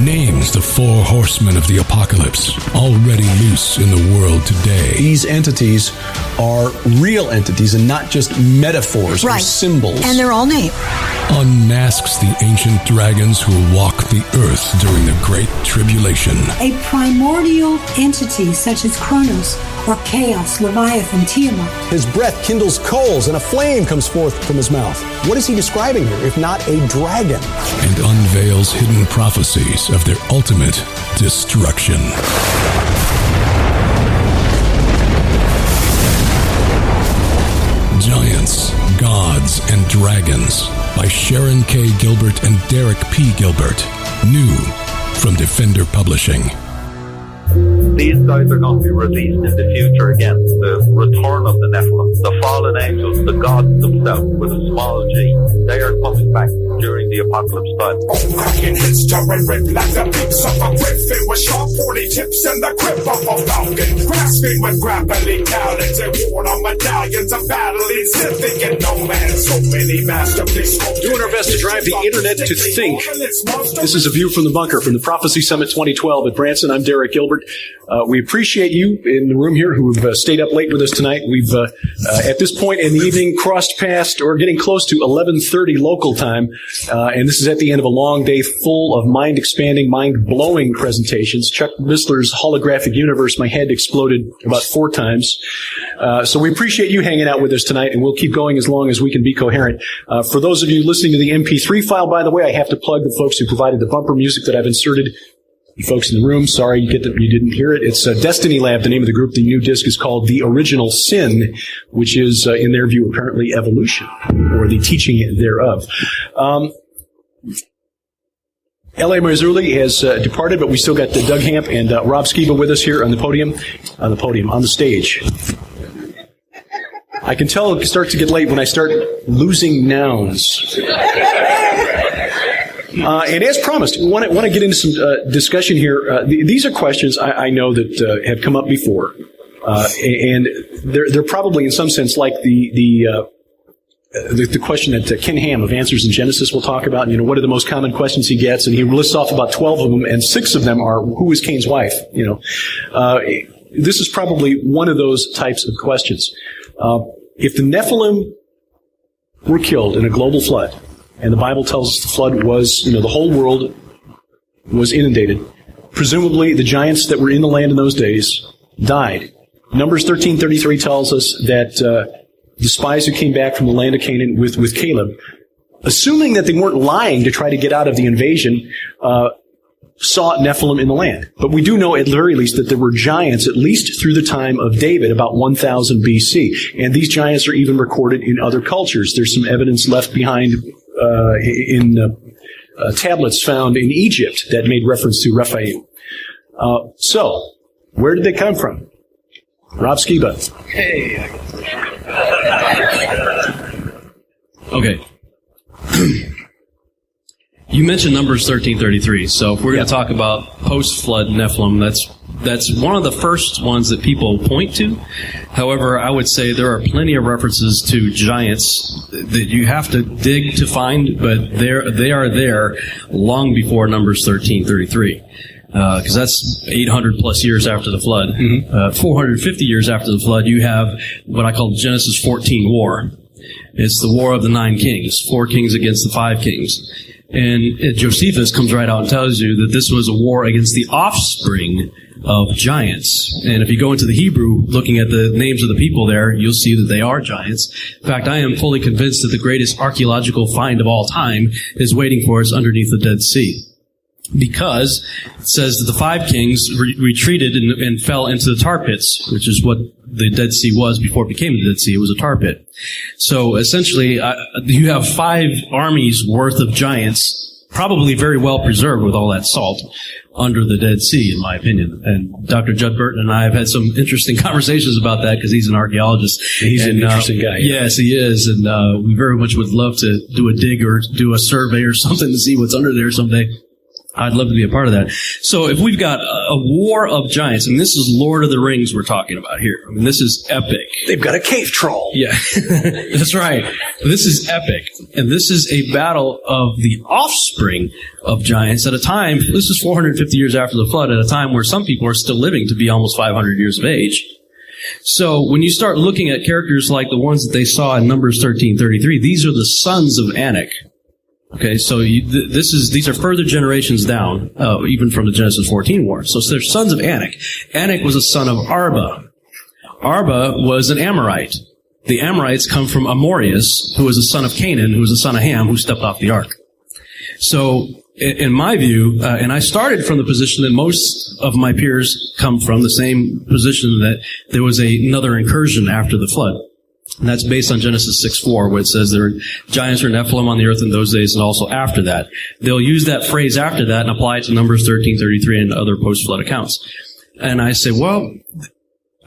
names the four horsemen of the apocalypse already loose in the world today. These entities are real entities and not just metaphors or symbols. And they're all named. Unmasks the ancient dragons who will walk the earth during the Great Tribulation. A primordial entity such as Kronos or Chaos, Leviathan, Tiamat. His breath kindles coals and a flame comes forth from his mouth. What is he describing here, if not a dragon? And unveils hidden prophecies of their ultimate destruction. Giants, Gods, and Dragons by Sharon K. Gilbert and Derek P. Gilbert. New from Defender Publishing. These guys are going to be released in the future again. The return of the Nephilim, the fallen angels, the gods themselves with a small g. They are coming back during the apocalypse time. Cracking hits to rip like the beaks of a griffin with sharp pointy tips and the grip of a falcon. Grasping with grappling talents and worn on medallions of battling Seth thinking no man. So many masterpieces. Doing our best to drive the internet to think. This is A View from the Bunker from the Prophecy Summit 2012 at Branson. I'm Derek Gilbert. We appreciate you in the room here who have stayed up late with us tonight. We've, at this point in the evening, crossed past or getting close to 11:30 local time. And this is at the end of a long day full of mind-expanding, mind-blowing presentations. Chuck Missler's holographic universe, my head exploded about 4 times. So we appreciate you hanging out with us tonight, and we'll keep going as long as we can be coherent. For those of you listening to the MP3 file, by the way, I have to plug the folks who provided the bumper music that I've inserted. You folks in the room, sorry you didn't hear it. It's Destiny Lab, the name of the group. The new disc is called The Original Sin, which is, in their view, apparently evolution, or the teaching thereof. L.A. Marzulli has departed, but we still got Doug Hamp and Rob Skiba with us here on the stage. I can tell it starts to get late when I start losing nouns. And as promised, we want to get into some discussion here. These are questions I know that have come up before, and they're probably in some sense like the question that Ken Ham of Answers in Genesis will talk about. You know, what are the most common questions he gets? And he lists off about 12 of them, and 6 of them are, who is Cain's wife? You know, this is probably one of those types of questions. If the Nephilim were killed in a global flood, and the Bible tells us the flood was, the whole world was inundated. Presumably, the giants that were in the land in those days died. Numbers 13:33 tells us that the spies who came back from the land of Canaan with Caleb, assuming that they weren't lying to try to get out of the invasion, saw Nephilim in the land. But we do know at the very least that there were giants at least through the time of David, about 1000 BC. And these giants are even recorded in other cultures. There's some evidence left behind in tablets found in Egypt that made reference to Rephaim. So, where did they come from? Rob Skiba. Hey. Okay. You mentioned Numbers 13:33, so if we're going to talk about post-flood Nephilim, that's one of the first ones that people point to. However, I would say there are plenty of references to giants that you have to dig to find, but they are there long before Numbers 13:33. Because that's 800 plus years after the flood. 450 years after the flood, you have what I call Genesis 14 war. It's the war of the 9 kings, 4 kings against the 5 kings. And Josephus comes right out and tells you that this was a war against the offspring of giants. And if you go into the Hebrew, looking at the names of the people there, you'll see that they are giants. In fact, I am fully convinced that the greatest archaeological find of all time is waiting for us underneath the Dead Sea. Because it says that the 5 kings retreated and fell into the tar pits, which is what the Dead Sea was before it became the Dead Sea. It was a tar pit. So essentially, you have 5 armies worth of giants, probably very well preserved with all that salt, under the Dead Sea, in my opinion. And Dr. Judd Burton and I have had some interesting conversations about that because he's an archaeologist. He's an interesting guy. Yes, he is. And we very much would love to do a dig or do a survey or something to see what's under there someday. I'd love to be a part of that. So if we've got a war of giants, and this is Lord of the Rings we're talking about here. I mean, this is epic. They've got a cave troll. Yeah, that's right. This is epic. And this is a battle of the offspring of giants at a time, this is 450 years after the flood, at a time where some people are still living to be almost 500 years of age. So when you start looking at characters like the ones that they saw in Numbers 13:33, these are the sons of Anak. Okay, so these are further generations down, even from the Genesis 14 war. So they're sons of Anak. Anak was a son of Arba. Arba was an Amorite. The Amorites come from Amorius, who was a son of Canaan, who was a son of Ham, who stepped off the ark. So, in my view, and I started from the position that most of my peers come from, the same position that there was another incursion after the flood. And that's based on Genesis 6:4, where it says there were giants or Nephilim on the earth in those days and also after that. They'll use that phrase after that and apply it to Numbers 13:33 and other post-flood accounts. And I say, well,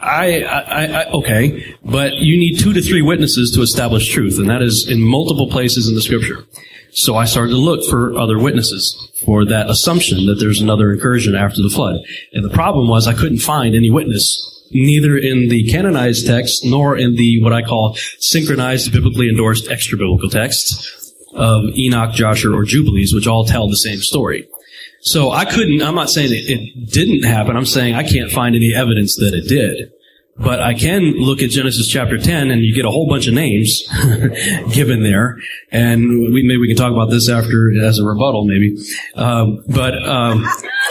okay, but you need 2 to 3 witnesses to establish truth, and that is in multiple places in the Scripture. So I started to look for other witnesses for that assumption that there's another incursion after the flood. And the problem was I couldn't find any witness, neither in the canonized text nor in the what I call synchronized, biblically endorsed extra-biblical texts of Enoch, Joshua, or Jubilees, which all tell the same story. So I'm not saying it didn't happen, I'm saying I can't find any evidence that it did. But I can look at Genesis chapter 10 and you get a whole bunch of names given there. And maybe we can talk about this after as a rebuttal maybe. But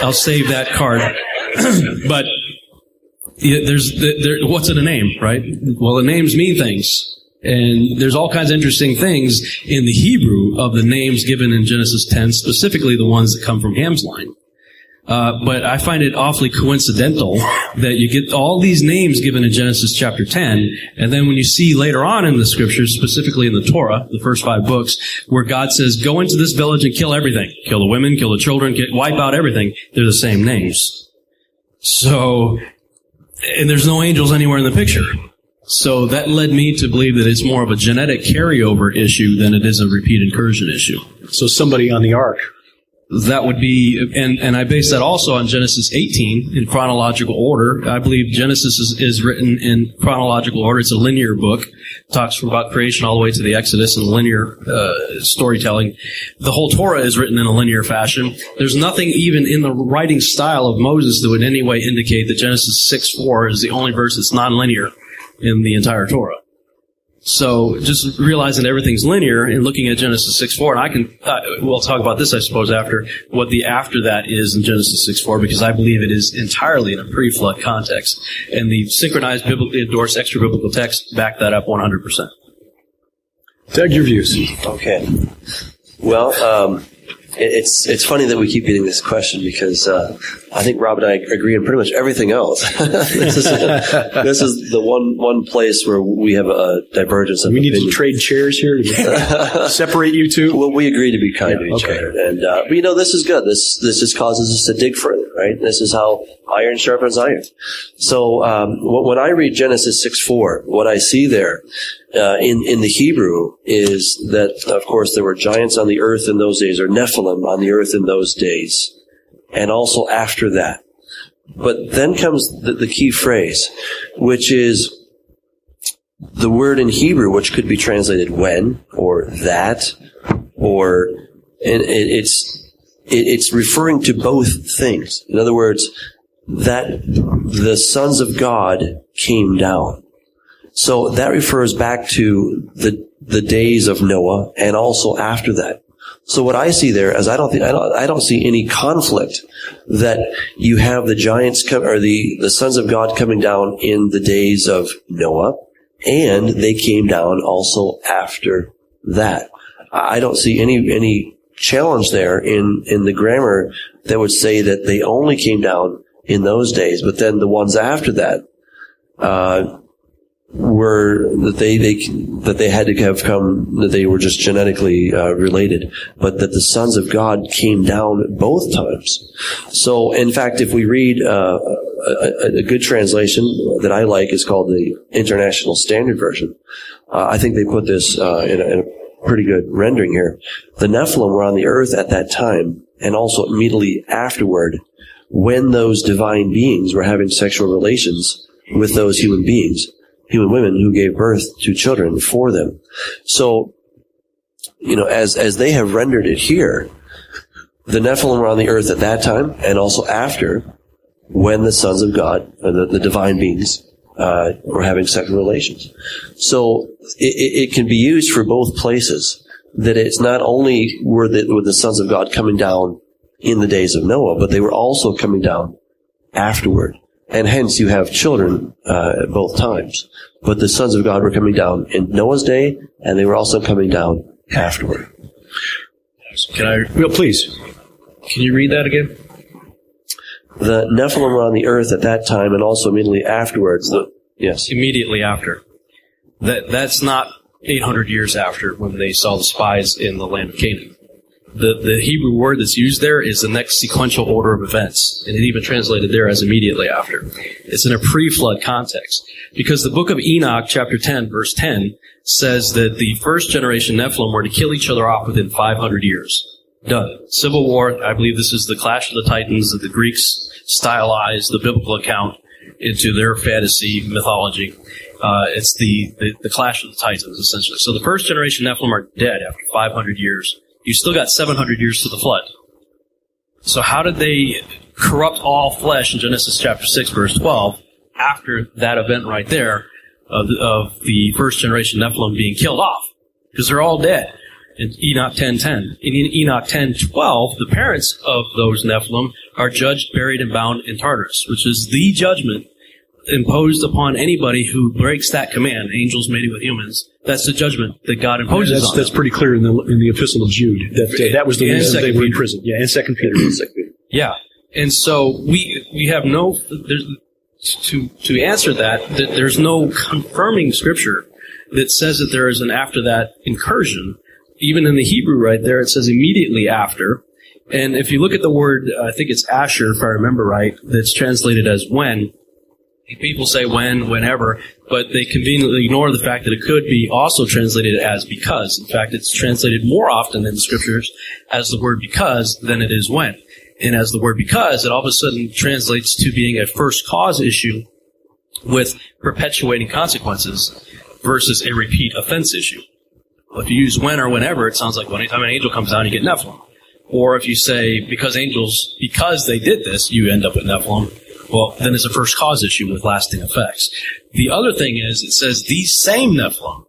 I'll save that card. But what's in a name, right? Well, the names mean things. And there's all kinds of interesting things in the Hebrew of the names given in Genesis 10, specifically the ones that come from Ham's line. But I find it awfully coincidental that you get all these names given in Genesis chapter 10, and then when you see later on in the scriptures, specifically in the Torah, the first 5 books, where God says, go into this village and kill everything. Kill the women, kill the children, wipe out everything. They're the same names. So, and there's no angels anywhere in the picture. So that led me to believe that it's more of a genetic carryover issue than it is a repeat incursion issue. So somebody on the ark. That would be, and I base that also on Genesis 18 in chronological order. I believe Genesis is written in chronological order. It's a linear book. It talks from about creation all the way to the Exodus in linear storytelling. The whole Torah is written in a linear fashion. There's nothing even in the writing style of Moses that would in any way indicate that Genesis 6:4 is the only verse that's nonlinear in the entire Torah. So just realizing everything's linear and looking at Genesis 6:4, and we'll talk about this, I suppose, after what the after that is in Genesis 6:4, because I believe it is entirely in a pre-flood context. And the synchronized, biblically endorsed, extra-biblical text back that up 100%. Doug, your views. Okay. Well, it's funny that we keep getting this question because I think Rob and I agree on pretty much everything else. This is the one place where we have a divergence of opinion. We need to trade chairs here to separate you two. Well, we agree to be kind to each other, and but this is good. This just causes us to dig further, right? This is how iron sharpens iron. So when I read Genesis 6:4, what I see there in the Hebrew is that, of course, there were giants on the earth in those days, or Nephilim on the earth in those days, and also after that. But then comes the key phrase, which is the word in Hebrew, which could be translated when, or that, or, and it's referring to both things. In other words, that the sons of God came down. So that refers back to the days of Noah and also after that. So what I see there is I don't see any conflict that you have the giants or the sons of God coming down in the days of Noah, and they came down also after that. I don't see any challenge there in the grammar that would say that they only came down in those days, but then the ones after that were that they had to have come, that they were just genetically related, but that the sons of God came down both times. So, in fact, if we read a good translation that I like is called the International Standard Version. I think they put this in a pretty good rendering here. The Nephilim were on the earth at that time, and also immediately afterward, when those divine beings were having sexual relations with those human beings, human women who gave birth to children for them. So, as they have rendered it here, the Nephilim were on the earth at that time and also after, when the sons of God, the divine beings, were having sexual relations. So it can be used for both places, that it's not only were the sons of God coming down in the days of Noah, but they were also coming down afterward. And hence you have children at both times. But the sons of God were coming down in Noah's day, and they were also coming down afterward. Please. Can you read that again? The Nephilim were on the earth at that time, and also immediately afterwards. Yes. Immediately after. That's not 800 years after when they saw the spies in the land of Canaan. The Hebrew word that's used there is the next sequential order of events, and it even translated there as immediately after. It's in a pre-flood context, because the book of Enoch, chapter 10, verse 10, says that the first generation Nephilim were to kill each other off within 500 years. Done. Civil war, I believe this is the clash of the Titans that the Greeks stylized the biblical account into their fantasy mythology. It's the clash of the Titans, essentially. So the first generation Nephilim are dead after 500 years. You still got 700 years to the flood. So how did they corrupt all flesh in Genesis chapter 6, verse 12, after that event right there of the first generation Nephilim being killed off? Because they're all dead. In Enoch 10:10. In Enoch 10:12, the parents of those Nephilim are judged, buried, and bound in Tartarus, which is the judgment imposed upon anybody who breaks that command, angels mating with humans. That's the judgment that God imposes on them. That's pretty clear in the Epistle of Jude. That was the reason they were in prison. Yeah, and 2 Peter. Yeah. And so we have to answer that, there's no confirming scripture that says that there is an after that incursion. Even in the Hebrew right there, it says immediately after. And if you look at the word, I think it's Asher, if I remember right, that's translated as when. People say when, whenever, but they conveniently ignore the fact that it could be also translated as because. In fact, it's translated more often in the scriptures as the word because than it is when. And as the word because, it all of a sudden translates to being a first cause issue with perpetuating consequences versus a repeat offense issue. Well, if you use when or whenever, it sounds like well, anytime an angel comes down, you get Nephilim. Or if you say because they did this, you end up with Nephilim. Well, then it's a first cause issue with lasting effects. The other thing is, it says these same Nephilim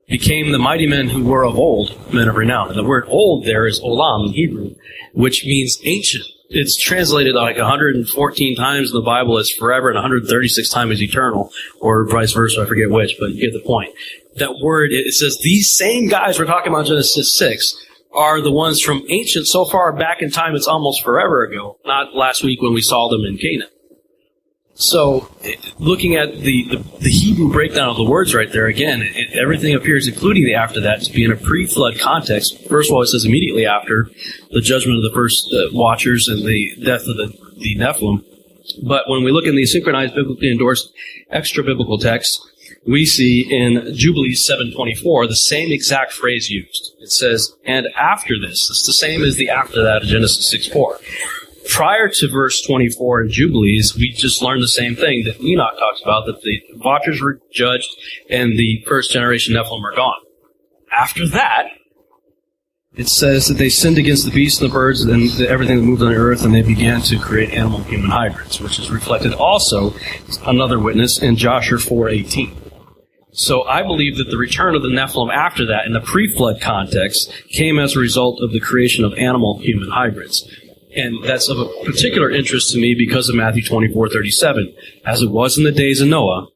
became the mighty men who were of old, men of renown. And the word old there is olam in Hebrew, which means ancient. It's translated like 114 times in the Bible as forever and 136 times as eternal, or vice versa, I forget which, but you get the point. That word, it says these same guys we're talking about in Genesis 6 are the ones from ancient so far back in time it's almost forever ago, not last week when we saw them in Canaan. So, looking at the Hebrew breakdown of the words right there, again, everything appears, including the after that, to be in a pre-flood context. First of all, it says immediately after the judgment of the first watchers and the death of the Nephilim. But when we look in the synchronized, biblically endorsed, extra-biblical text, we see in Jubilees 7:24 the same exact phrase used. It says, and after this. It's the same as the after that of Genesis 6:4. Prior to verse 24 in Jubilees, we just learned the same thing that Enoch talks about, that the watchers were judged and the first generation Nephilim are gone. After that, it says that they sinned against the beasts and the birds and everything that moved on the earth, and they began to create animal-human hybrids, which is reflected also, another witness, in Joshua 4:18. So I believe that the return of the Nephilim after that, in the pre-flood context, came as a result of the creation of animal-human hybrids. And that's of a particular interest to me because of Matthew 24:37. As it was in the days of Noah,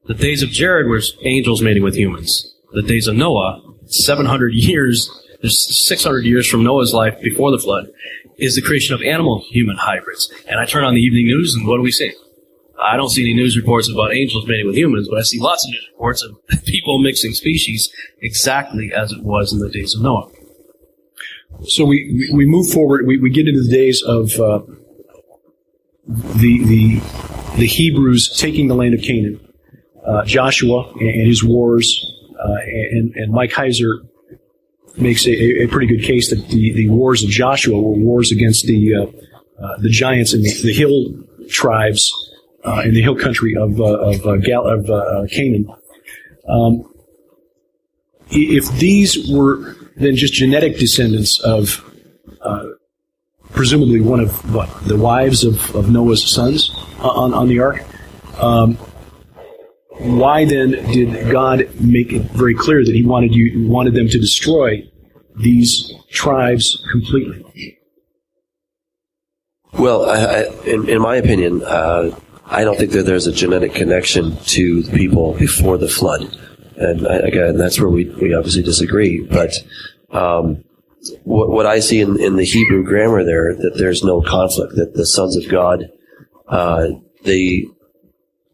the days of Jared were angels mating with humans. The days of Noah, 700 years, there's 600 years from Noah's life before the flood, is the creation of animal-human hybrids. And I turn on the evening news, and what do we see? I don't see any news reports about angels mating with humans, but I see lots of news reports of people mixing species exactly as it was in the days of Noah. So we move forward. We get into the days of the Hebrews taking the land of Canaan. Joshua and his wars, and Mike Heiser makes a pretty good case that the wars of Joshua were wars against the giants and the hill tribes in the hill country of Canaan. If these were then just genetic descendants of presumably one of the wives of Noah's sons on the ark, why then did God make it very clear that He wanted them to destroy these tribes completely? Well, in my opinion, I don't think that there's a genetic connection to the people before the flood. And again, that's where we obviously disagree. But what I see in the Hebrew grammar there, that there's no conflict, that the sons of God,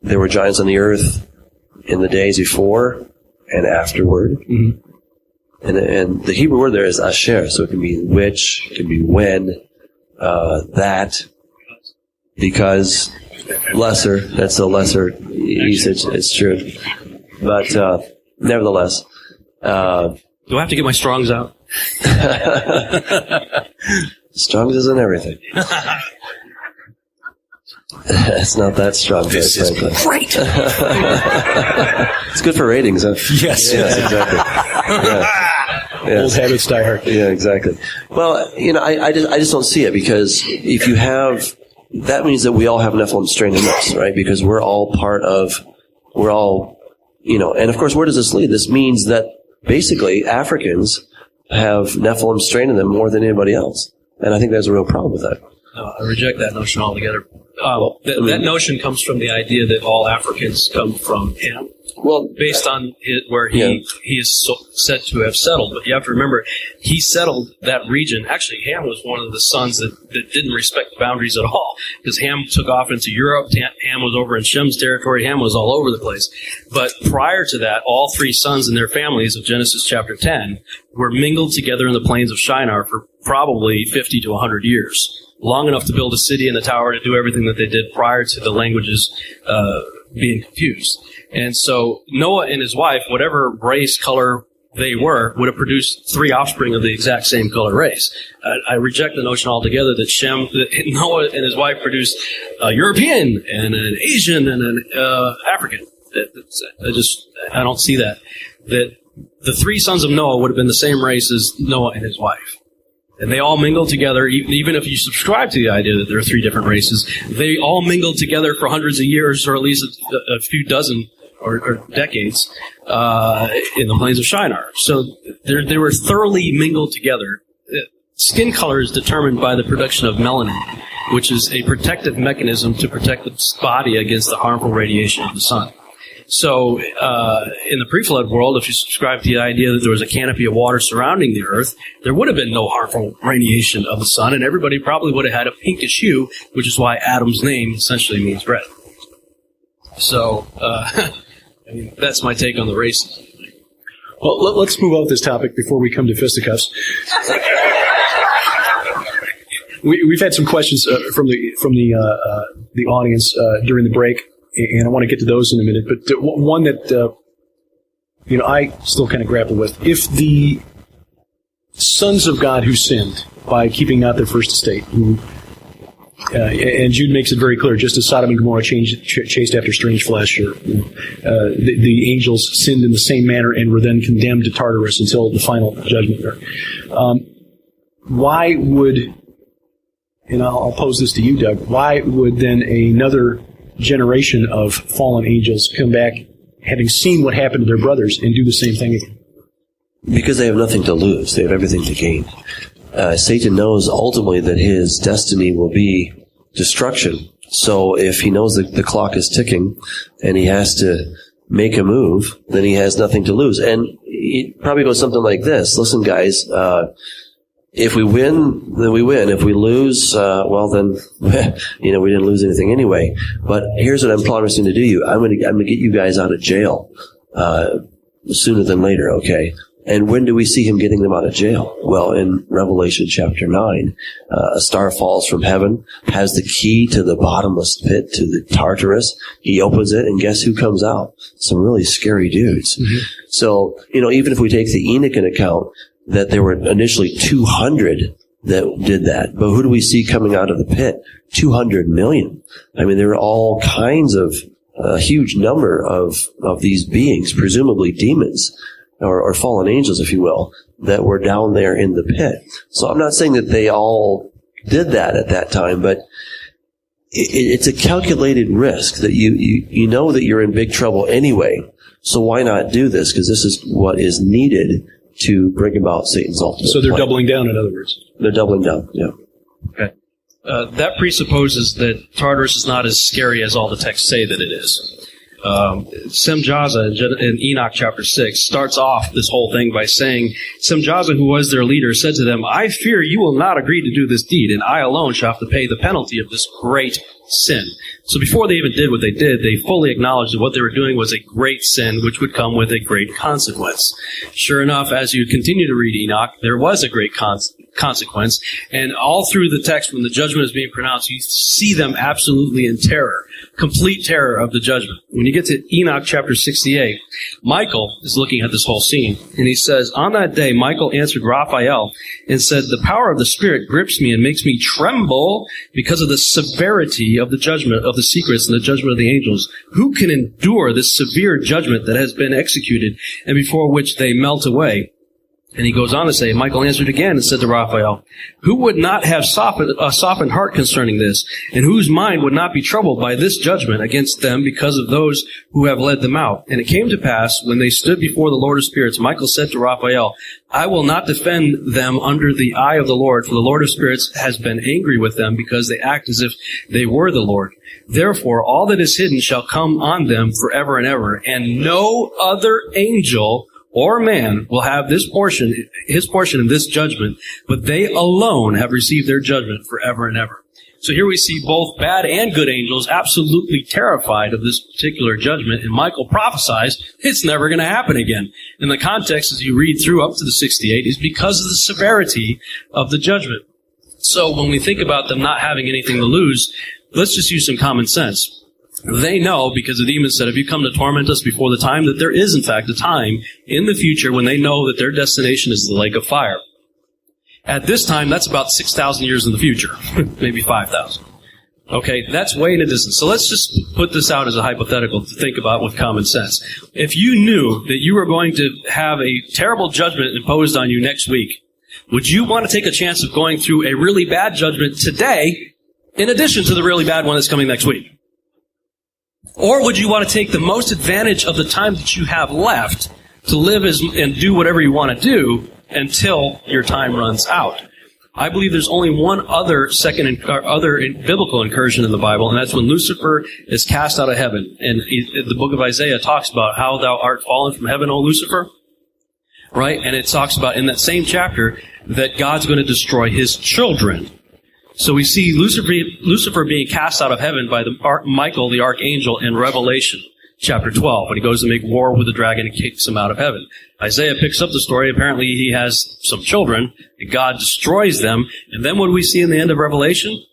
there were giants on the earth in the days before and afterward. Mm-hmm. And the Hebrew word there is asher, so it can be which, it can be when, that, because, lesser, that's the lesser usage, it's true. But nevertheless. Do I have to get my Strongs out? Strong's isn't everything. It's not that strong. This is great. It's good for ratings, huh? Yes. Yes, exactly. Yeah. Old habits die hard. Yeah, exactly. Well, I just don't see it, because if you have, that means that we all have Nephilim strain in us, right? Because we're all, and of course, where does this lead? This means that basically Africans have Nephilim strain in them more than anybody else. And I think there's a real problem with that. No, I reject that notion altogether. That notion comes from the idea that all Africans come from Hamp. Well, based on where he is said to have settled. But you have to remember, he settled that region. Actually, Ham was one of the sons that didn't respect the boundaries at all, because Ham took off into Europe. Ham was over in Shem's territory. Ham was all over the place. But prior to that, all three sons and their families of Genesis chapter 10 were mingled together in the plains of Shinar for probably 50 to 100 years, long enough to build a city and a tower, to do everything that they did prior to the languages being confused. And so Noah and his wife, whatever race, color they were, would have produced three offspring of the exact same color race. I reject the notion altogether that Noah and his wife produced a European and an Asian and an African. I don't see that. That the three sons of Noah would have been the same race as Noah and his wife. And they all mingled together, even if you subscribe to the idea that there are three different races, they all mingled together for hundreds of years, or at least a few dozen or decades, in the plains of Shinar. So they were thoroughly mingled together. Skin color is determined by the production of melanin, which is a protective mechanism to protect the body against the harmful radiation of the sun. So, in the pre-flood world, if you subscribe to the idea that there was a canopy of water surrounding the earth, there would have been no harmful radiation of the sun, and everybody probably would have had a pinkish hue, which is why Adam's name essentially means red. So, that's my take on the races. Well, let's move off this topic before we come to fisticuffs. We've had some questions from the audience during the break, and I want to get to those in a minute. But one that I still kind of grapple with: if the sons of God who sinned by keeping not their first estate, and Jude makes it very clear, just as Sodom and Gomorrah chased after strange flesh, or the angels sinned in the same manner and were then condemned to Tartarus until the final judgment there. Why would, and I'll pose this to you, Doug, why would then another generation of fallen angels come back, having seen what happened to their brothers, and do the same thing again? Because they have nothing to lose. They have everything to gain. Satan knows ultimately that his destiny will be destruction. So if he knows that the clock is ticking and he has to make a move, then he has nothing to lose. And it probably goes something like this. Listen, guys, if we win, then we win. If we lose, well, then, we didn't lose anything anyway. But here's what I'm promising to do you. I'm going to get you guys out of jail, sooner than later, okay? And when do we see him getting them out of jail? Well, in Revelation chapter 9, a star falls from heaven, has the key to the bottomless pit, to the Tartarus. He opens it, and guess who comes out? Some really scary dudes. Mm-hmm. So, even if we take the Enoch into account, that there were initially 200 that did that. But who do we see coming out of the pit? 200 million. I mean, there are all kinds of a huge number of these beings, presumably demons or fallen angels, if you will, that were down there in the pit. So I'm not saying that they all did that at that time, but it's a calculated risk that you know that you're in big trouble anyway. So why not do this? Because this is what is needed to bring about Satan's ultimate So they're plan. doubling down, in other words. They're doubling down, yeah. Okay. That presupposes that Tartarus is not as scary as all the texts say that it is. Semjaza in Enoch chapter 6 starts off this whole thing by saying, Semjaza, who was their leader, said to them, I fear you will not agree to do this deed, and I alone shall have to pay the penalty of this great sin. So before they even did what they did, they fully acknowledged that what they were doing was a great sin, which would come with a great consequence. Sure enough, as you continue to read Enoch, there was a great consequence, and all through the text, when the judgment is being pronounced, you see them absolutely in terror, complete terror of the judgment. When you get to Enoch chapter 68, Michael is looking at this whole scene, and he says, on that day, Michael answered Raphael and said, the power of the Spirit grips me and makes me tremble because of the severity of the judgment of the secrets and the judgment of the angels. Who can endure this severe judgment that has been executed and before which they melt away? And he goes on to say, Michael answered again and said to Raphael, who would not have a softened heart concerning this, and whose mind would not be troubled by this judgment against them because of those who have led them out? And it came to pass, when they stood before the Lord of Spirits, Michael said to Raphael, I will not defend them under the eye of the Lord, for the Lord of Spirits has been angry with them because they act as if they were the Lord. Therefore, all that is hidden shall come on them forever and ever, and no other angel or man will have his portion in this judgment, but they alone have received their judgment forever and ever. So here we see both bad and good angels absolutely terrified of this particular judgment, and Michael prophesies it's never going to happen again. And the context, as you read through up to the 68, is because of the severity of the judgment. So when we think about them not having anything to lose, let's just use some common sense. They know, because the demon said, if you come to torment us before the time, that there is, in fact, a time in the future when they know that their destination is the lake of fire. At this time, that's about 6,000 years in the future, maybe 5,000. Okay, that's way in the distance. So let's just put this out as a hypothetical to think about with common sense. If you knew that you were going to have a terrible judgment imposed on you next week, would you want to take a chance of going through a really bad judgment today in addition to the really bad one that's coming next week? Or would you want to take the most advantage of the time that you have left to live and do whatever you want to do until your time runs out? I believe there's only one other biblical incursion in the Bible, and that's when Lucifer is cast out of heaven. And the book of Isaiah talks about how thou art fallen from heaven, O Lucifer. Right? And it talks about in that same chapter that God's going to destroy his children. So we see Lucifer being cast out of heaven by Michael, the archangel, in Revelation chapter 12, when he goes to make war with the dragon and kicks him out of heaven. Isaiah picks up the story. Apparently he has some children, and God destroys them. And then what do we see in the end of Revelation?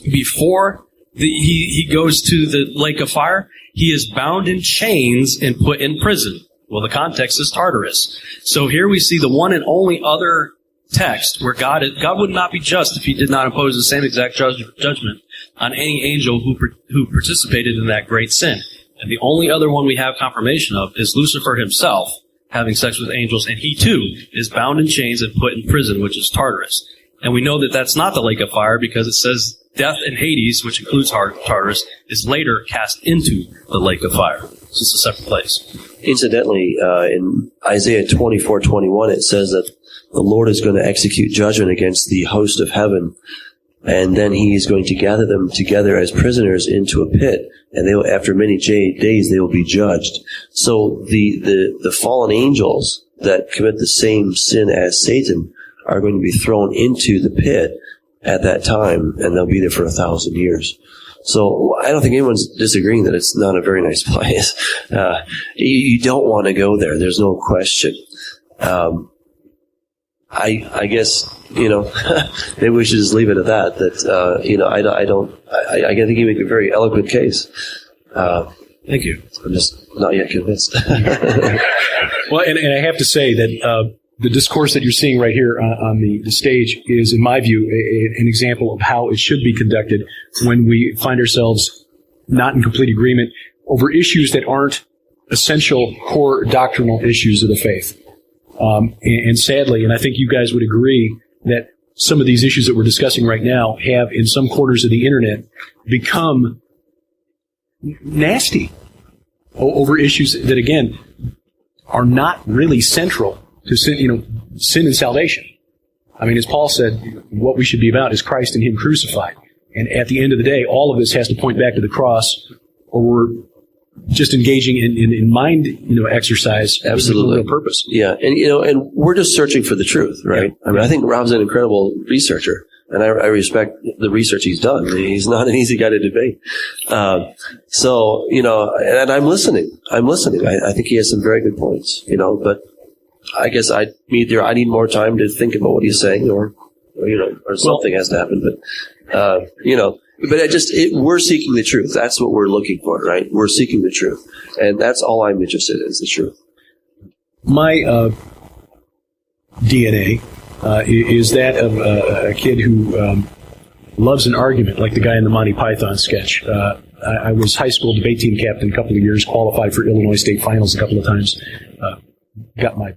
Before he goes to the lake of fire, he is bound in chains and put in prison. Well, the context is Tartarus. So here we see the one and only other text where God would not be just if he did not impose the same exact judgment on any angel who participated in that great sin. And the only other one we have confirmation of is Lucifer himself having sex with angels, and he too is bound in chains and put in prison, which is Tartarus. And we know that that's not the lake of fire because it says death and Hades, which includes Tartarus, is later cast into the lake of fire. So it's a separate place. Incidentally, in Isaiah 24:21, it says that the Lord is going to execute judgment against the host of heaven, and then he is going to gather them together as prisoners into a pit, and they will, after many days they will be judged. So the fallen angels that commit the same sin as Satan are going to be thrown into the pit at that time, and they'll be there for 1,000 years. So I don't think anyone's disagreeing that it's not a very nice place. You don't want to go there. There's no question. I guess, maybe we should just leave it at that. I think you make a very eloquent case. Thank you. I'm just not yet convinced. Well, and I have to say that the discourse that you're seeing right here on the stage is, in my view, an example of how it should be conducted when we find ourselves not in complete agreement over issues that aren't essential core doctrinal issues of the faith. And sadly, and I think you guys would agree, that some of these issues that we're discussing right now have, in some corners of the internet, become nasty over issues that, again, are not really central to sin and salvation. I mean, as Paul said, what we should be about is Christ and Him crucified. And at the end of the day, all of this has to point back to the cross, or we're just engaging in mind, exercise. Absolutely. With no real purpose. Yeah. And we're just searching for the truth, right? Yeah. I mean, I think Rob's an incredible researcher, and I respect the research he's done. He's not an easy guy to debate. So, and I'm listening. I think he has some very good points, but I guess I need more time to think about what he's saying, or something has to happen. But, but we're seeking the truth. That's what we're looking for, right? We're seeking the truth. And that's all I'm interested in, is the truth. My DNA is that of a kid who loves an argument, like the guy in the Monty Python sketch. I was high school debate team captain a couple of years, qualified for Illinois State Finals a couple of times. Got my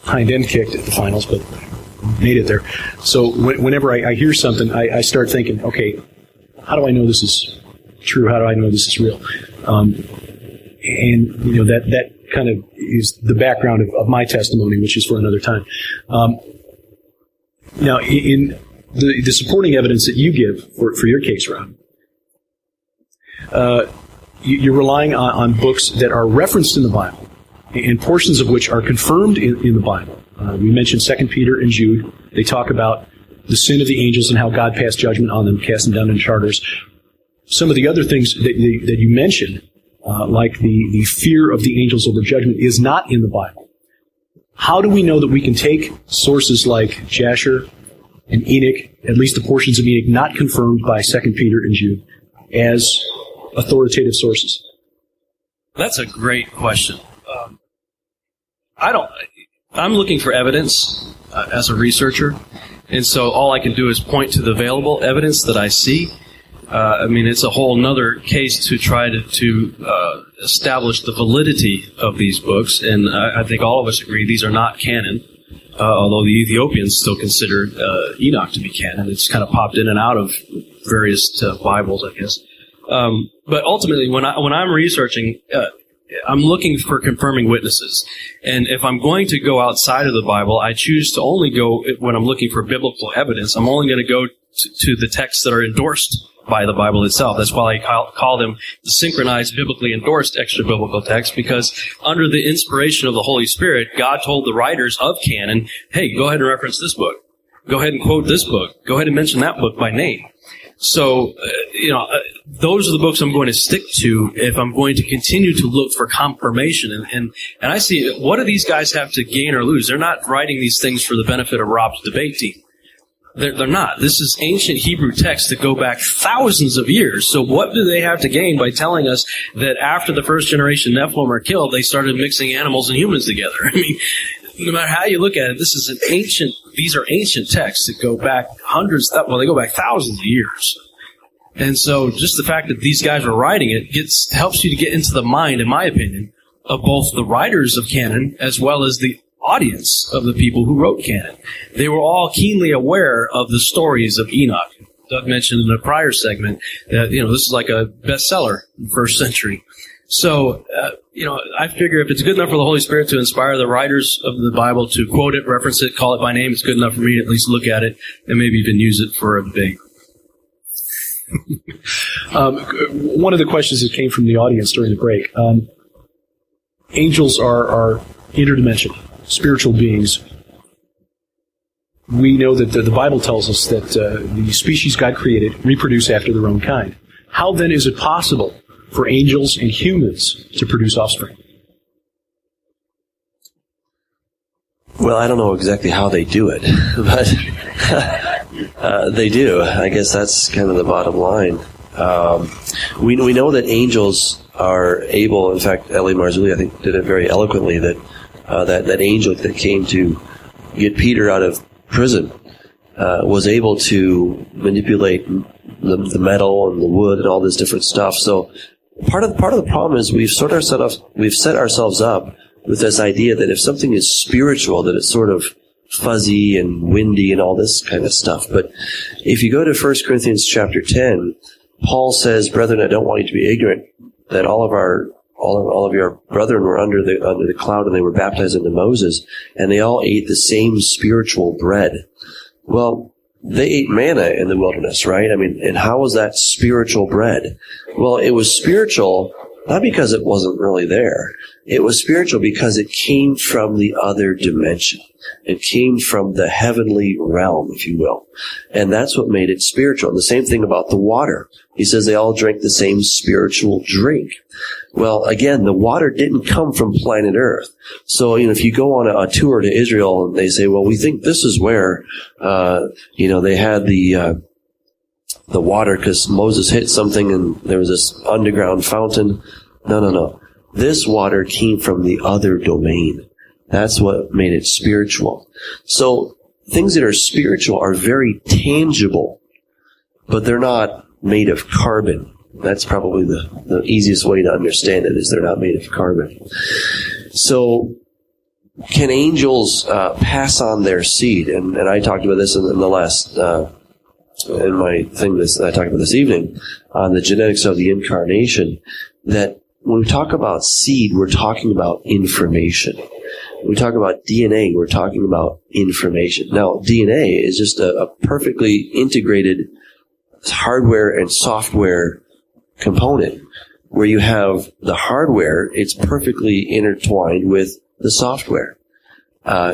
hind end kicked at the finals, but made it there. So whenever I hear something, I start thinking, okay, how do I know this is true? How do I know this is real? That kind of is the background of my testimony, which is for another time. Now, in the supporting evidence that you give for your case, Rob, you're relying on books that are referenced in the Bible, and portions of which are confirmed in the Bible. We mentioned 2 Peter and Jude. They talk about the sin of the angels and how God passed judgment on them, cast them down in charters. Some of the other things that you mentioned, like the fear of the angels over judgment, is not in the Bible. How do we know that we can take sources like Jasher and Enoch, at least the portions of Enoch not confirmed by 2 Peter and Jude, as authoritative sources? That's a great question. I'm looking for evidence as a researcher, and so all I can do is point to the available evidence that I see. It's a whole nother case to try to establish the validity of these books, and I think all of us agree these are not canon, although the Ethiopians still consider Enoch to be canon. It's kind of popped in and out of various Bibles, I guess. But ultimately, when I'm researching, I'm looking for confirming witnesses. And if I'm going to go outside of the Bible, I choose to only go, when I'm looking for biblical evidence, I'm only going to go to the texts that are endorsed by the Bible itself. That's why I call them the synchronized, biblically endorsed extra-biblical texts, because under the inspiration of the Holy Spirit, God told the writers of canon, hey, go ahead and reference this book. Go ahead and quote this book. Go ahead and mention that book by name. So, those are the books I'm going to stick to if I'm going to continue to look for confirmation. And I see, what do these guys have to gain or lose? They're not writing these things for the benefit of Rob's debate team. They're not. This is ancient Hebrew texts that go back thousands of years. So what do they have to gain by telling us that after the first generation Nephilim are killed, they started mixing animals and humans together? I mean, no matter how you look at it, these are ancient texts that go back they go back thousands of years. And so just the fact that these guys were writing it helps you to get into the mind, in my opinion, of both the writers of canon as well as the audience of the people who wrote canon. They were all keenly aware of the stories of Enoch. Doug mentioned in a prior segment that, this is like a bestseller in the first century. So, I figure if it's good enough for the Holy Spirit to inspire the writers of the Bible to quote it, reference it, call it by name, it's good enough for me to at least look at it and maybe even use it for a debate. One of the questions that came from the audience during the break, angels are interdimensional, spiritual beings. We know that the Bible tells us that the species God created reproduce after their own kind. How then is it possible for angels and humans to produce offspring? Well, I don't know exactly how they do it, but they do. I guess that's kind of the bottom line. We know that angels are able, in fact, Marzulli, I think, did it very eloquently, that angel that came to get Peter out of prison, was able to manipulate the metal and the wood and all this different stuff. So part of the problem is we've set ourselves up with this idea that if something is spiritual, that it's sort of fuzzy and windy and all this kind of stuff. But if you go to 1 Corinthians chapter 10, Paul says, "Brethren, I don't want you to be ignorant that all of your brethren were under the cloud, and they were baptized into Moses, and they all ate the same spiritual bread." Well, they ate manna in the wilderness, right? I mean, and how was that spiritual bread? Well, it was spiritual not because it wasn't really there. It was spiritual because it came from the other dimension. It came from the heavenly realm, if you will. And that's what made it spiritual. And the same thing about the water. He says they all drank the same spiritual drink. Well, again, the water didn't come from planet Earth. So, if you go on a tour to Israel and they say, well, we think this is where, they had the water because Moses hit something and there was this underground fountain. No. This water came from the other domain. That's what made it spiritual. So things that are spiritual are very tangible, but they're not made of carbon. That's probably the easiest way to understand it, is they're not made of carbon. So can angels pass on their seed? And I talked about this in the last in my thing I talked about this evening on the genetics of the incarnation, that when we talk about seed, we're talking about information. When we talk about DNA, we're talking about information. Now, DNA is just a perfectly integrated hardware and software component, where you have the hardware, it's perfectly intertwined with the software.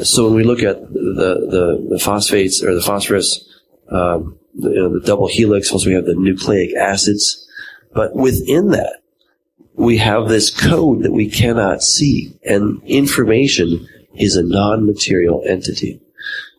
So when we look at the phosphates or the phosphorus, the double helix, plus we have the nucleic acids, but within that, we have this code that we cannot see, and information is a non-material entity.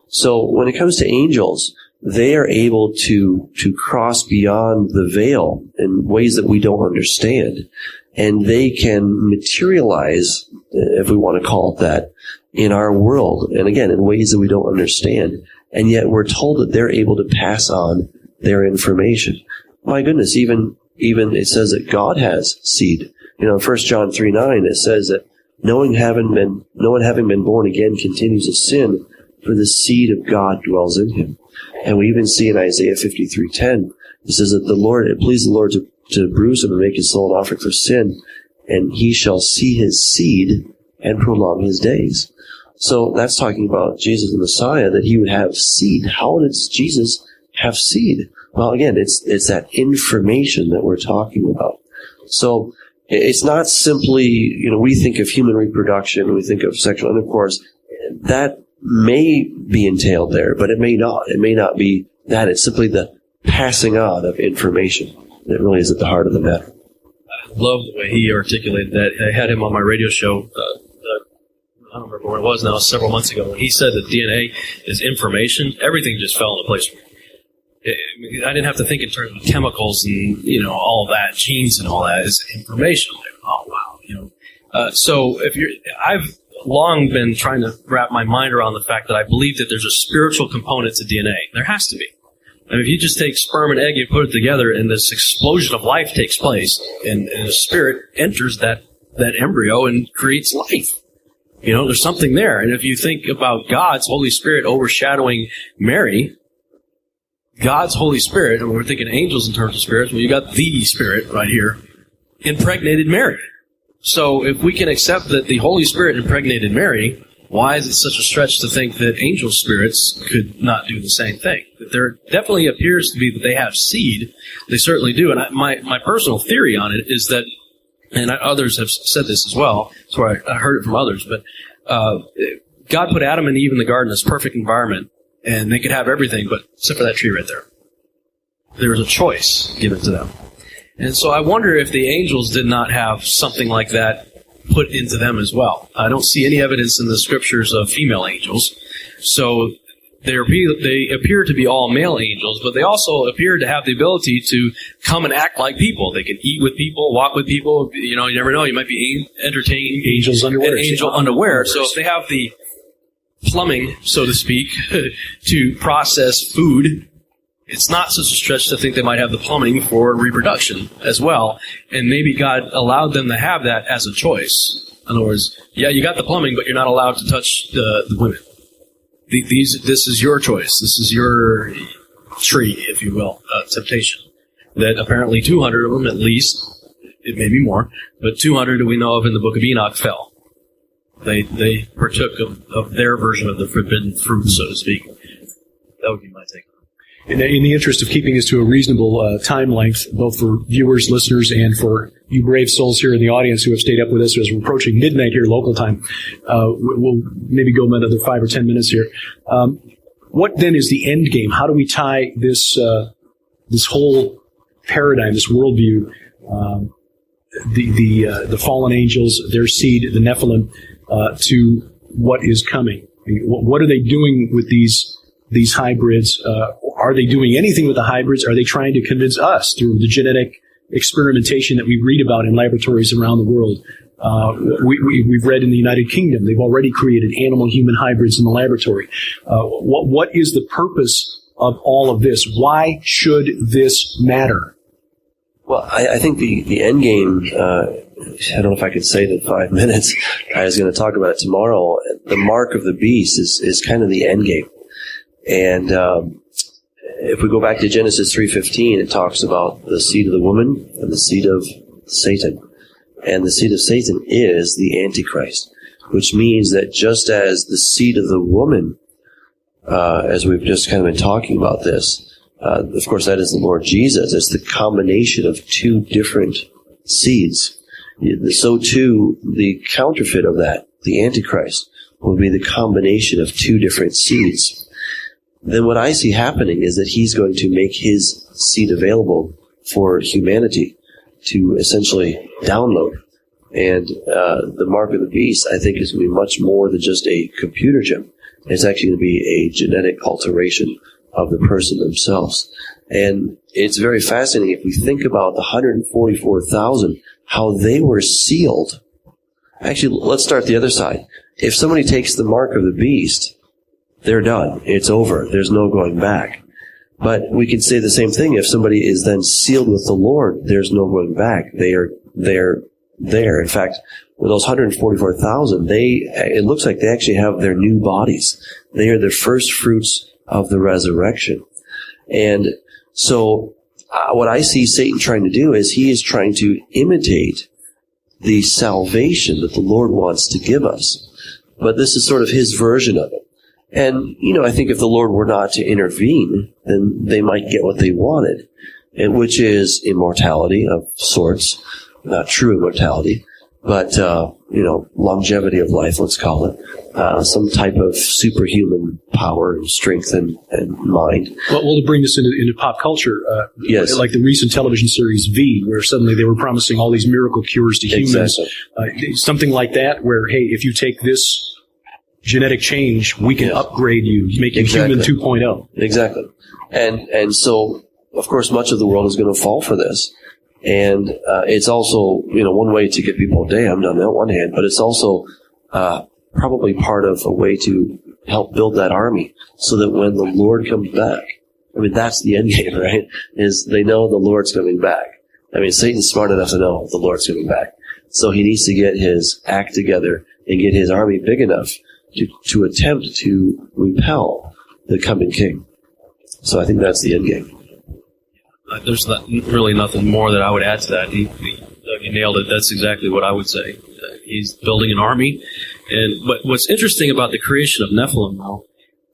So when it comes to angels, they are able to cross beyond the veil in ways that we don't understand, and they can materialize, if we want to call it that, in our world, and again, in ways that we don't understand, and yet we're told that they're able to pass on their information. My goodness, even it says that God has seed. 1 John 3:9, it says that no one having been born again continues to sin, for the seed of God dwells in him. And we even see in Isaiah 53:10, it says that it pleased the Lord to bruise him and make his soul an offering for sin, and he shall see his seed and prolong his days. So that's talking about Jesus the Messiah, that he would have seed. How does Jesus have seed? Well, again, it's that information that we're talking about. So it's not simply, we think of human reproduction, we think of sexual intercourse. That may be entailed there, but it may not. It may not be that. It's simply the passing on of information that really is at the heart of the matter. I love the way he articulated that. I had him on my radio show, I don't remember when it was now, several months ago, when he said that DNA is information. Everything just fell into place for me. I didn't have to think in terms of chemicals and, all of that, genes and all that. Is information. Like, oh, wow, So I've long been trying to wrap my mind around the fact that I believe that there's a spiritual component to DNA. There has to be. I mean, if you just take sperm and egg and put it together, and this explosion of life takes place, and a spirit enters that embryo and creates life. There's something there. And if you think about God's Holy Spirit overshadowing Mary, God's Holy Spirit, and we're thinking angels in terms of spirits, well, you got the Spirit right here, impregnated Mary. So if we can accept that the Holy Spirit impregnated Mary, why is it such a stretch to think that angel spirits could not do the same thing? That there definitely appears to be that they have seed. They certainly do. And my personal theory on it is that, and others have said this as well, so I heard it from others, but God put Adam and Eve in the garden, this perfect environment, and they could have everything, but except for that tree right there. There was a choice given to them. And so I wonder if the angels did not have something like that put into them as well. I don't see any evidence in the scriptures of female angels. So they appear to be all male angels, but they also appear to have the ability to come and act like people. They can eat with people, walk with people. You never know. You might be entertaining angels underwear. Angel underwear. So if they have the plumbing, so to speak, to process food, it's not such a stretch to think they might have the plumbing for reproduction as well. And maybe God allowed them to have that as a choice. In other words, yeah, you got the plumbing, but you're not allowed to touch the women. This is your choice. This is your tree, if you will, temptation. That apparently 200 of them, at least, it may be more, but 200 that we know of in the book of Enoch fell. They partook of their version of the forbidden fruit, so to speak. That would be my take. In the interest of keeping us to a reasonable time length, both for viewers, listeners, and for you brave souls here in the audience who have stayed up with us as we're approaching midnight here local time, we'll maybe go another 5 or 10 minutes here. What then is the end game? How do we tie this whole paradigm, this worldview, the fallen angels, their seed, the Nephilim, to what is coming? I mean, what are they doing with these hybrids? Are they doing anything with the hybrids? Are they trying to convince us through the genetic experimentation that we read about in laboratories around the world? We've read in the United Kingdom, they've already created animal-human hybrids in the laboratory. What is the purpose of all of this? Why should this matter? Well, I think the end game, I don't know if I could say it in 5 minutes. I was going to talk about it tomorrow. The mark of the beast is kind of the end game. And if we go back to Genesis 3:15, it talks about the seed of the woman and the seed of Satan. And the seed of Satan is the Antichrist, which means that just as the seed of the woman, as we've just kind of been talking about this, of course that is the Lord Jesus. It's the combination of two different seeds. So too, the counterfeit of that, the Antichrist, will be the combination of two different seeds. Then what I see happening is that he's going to make his seed available for humanity to essentially download. And the mark of the beast, I think, is going to be much more than just a computer chip. It's actually going to be a genetic alteration of the person themselves. And it's very fascinating if we think about the 144,000, how they were sealed. Actually, let's start the other side. If somebody takes the mark of the beast, they're done. It's over. There's no going back. But we can say the same thing. If somebody is then sealed with the Lord, there's no going back. They're there. In fact, with those 144,000, it looks like they actually have their new bodies. They are the first fruits of the resurrection. And so what I see Satan trying to do is he is trying to imitate the salvation that the Lord wants to give us. But this is sort of his version of it. And, I think if the Lord were not to intervene, then they might get what they wanted, which is immortality of sorts, not true immortality, but, longevity of life, let's call it, some type of superhuman power and strength and mind. Well, to bring this into pop culture, yes, like the recent television series V, where suddenly they were promising all these miracle cures to humans, exactly. Something like that, where, hey, if you take this genetic change, we can upgrade you, make you human 2.0. Exactly. And so, of course, much of the world is going to fall for this. And it's also, one way to get people damned on that one hand, but it's also probably part of a way to help build that army so that when the Lord comes back, that's the end game, right? Is they know the Lord's coming back. Satan's smart enough to know the Lord's coming back. So he needs to get his act together and get his army big enough to attempt to repel the coming king. So I think that's the end game. There's really nothing more that I would add to that. He nailed it. That's exactly what I would say. He's building an army. But what's interesting about the creation of Nephilim, though,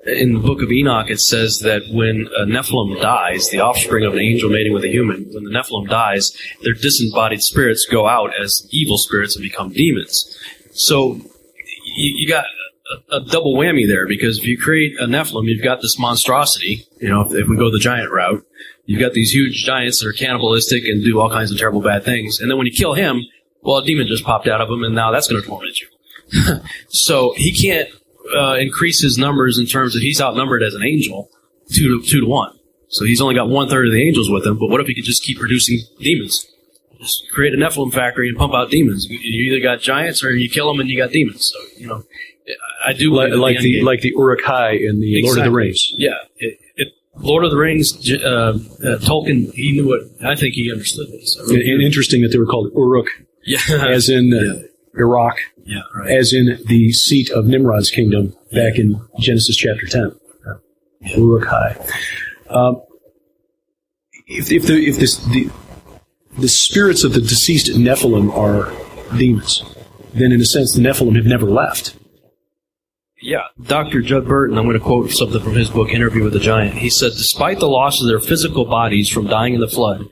in the book of Enoch, it says that when a Nephilim dies, the offspring of an angel mating with a human, when the Nephilim dies, their disembodied spirits go out as evil spirits and become demons. So you got a double whammy there, because if you create a Nephilim, you've got this monstrosity. If we go the giant route, you've got these huge giants that are cannibalistic and do all kinds of terrible bad things. And then when you kill him, well, a demon just popped out of him, and now that's going to torment you. So he can't increase his numbers in terms of he's outnumbered as an angel 2 to 1. So he's only got 1/3 of the angels with him. But what if he could just keep producing demons? Just create a Nephilim factory and pump out demons. You either got giants or you kill them and you got demons. So, I do like the Uruk-hai in the Lord of the Rings. Yeah. Lord of the Rings, Tolkien, he knew it. I think he understood this. And interesting that they were called Uruk, as in Iraq, as in the seat of Nimrod's kingdom back in Genesis chapter 10. Uruk-hai. If the spirits of the deceased Nephilim are demons, then in a sense the Nephilim have never left. Yeah, Dr. Judd Burton, I'm going to quote something from his book, Interview with a Giant. He said, despite the loss of their physical bodies from dying in the flood,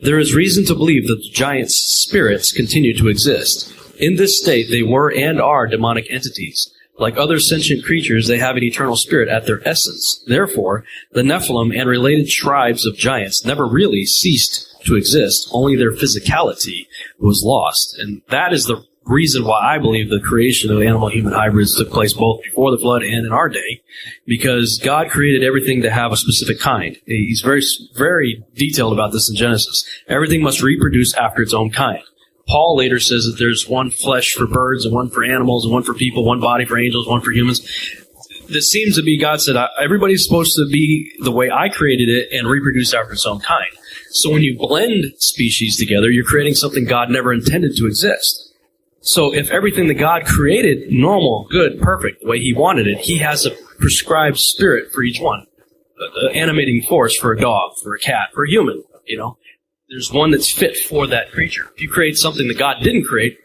there is reason to believe that the giants' spirits continue to exist. In this state, they were and are demonic entities. Like other sentient creatures, they have an eternal spirit at their essence. Therefore, the Nephilim and related tribes of giants never really ceased to exist. Only their physicality was lost. And that is the reason why I believe the creation of animal-human hybrids took place both before the flood and in our day, because God created everything to have a specific kind. He's very, very detailed about this in Genesis. Everything must reproduce after its own kind. Paul later says that there's one flesh for birds and one for animals and one for people, one body for angels, one for humans. This seems to be God said, everybody's supposed to be the way I created it and reproduce after its own kind. So when you blend species together, you're creating something God never intended to exist. So if everything that God created, normal, good, perfect, the way He wanted it, He has a prescribed spirit for each one. An animating force for a dog, for a cat, for a human, There's one that's fit for that creature. If you create something that God didn't create,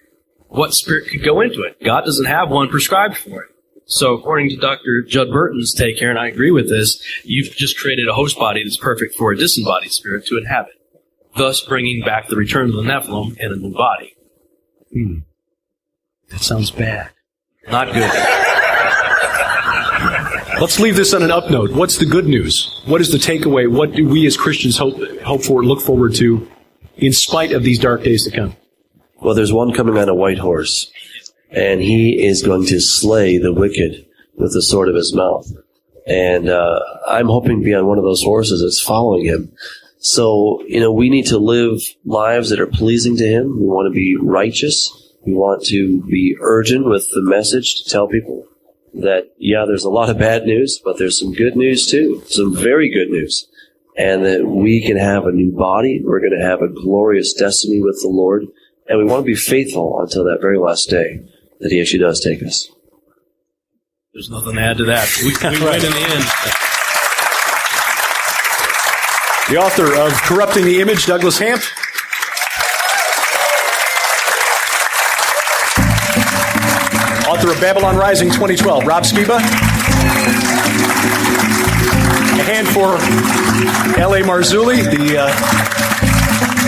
what spirit could go into it? God doesn't have one prescribed for it. So according to Dr. Judd Burton's take here, and I agree with this, you've just created a host body that's perfect for a disembodied spirit to inhabit, thus bringing back the return of the Nephilim in a new body. That sounds bad. Not good. Let's leave this on an up note. What's the good news? What is the takeaway? What do we as Christians hope for, look forward to, in spite of these dark days to come? Well, there's one coming on a white horse, and he is going to slay the wicked with the sword of his mouth. And I'm hoping to be on one of those horses that's following him. So, we need to live lives that are pleasing to him. We want to be righteous. We want to be urgent with the message to tell people that, there's a lot of bad news, but there's some good news too, some very good news, and that we can have a new body. We're going to have a glorious destiny with the Lord, and we want to be faithful until that very last day that He actually does take us. There's nothing to add to that. We win in the end. The author of Corrupting the Image, Douglas Hamp. Author of Babylon Rising 2012, Rob Skiba. A hand for L.A. Marzulli, the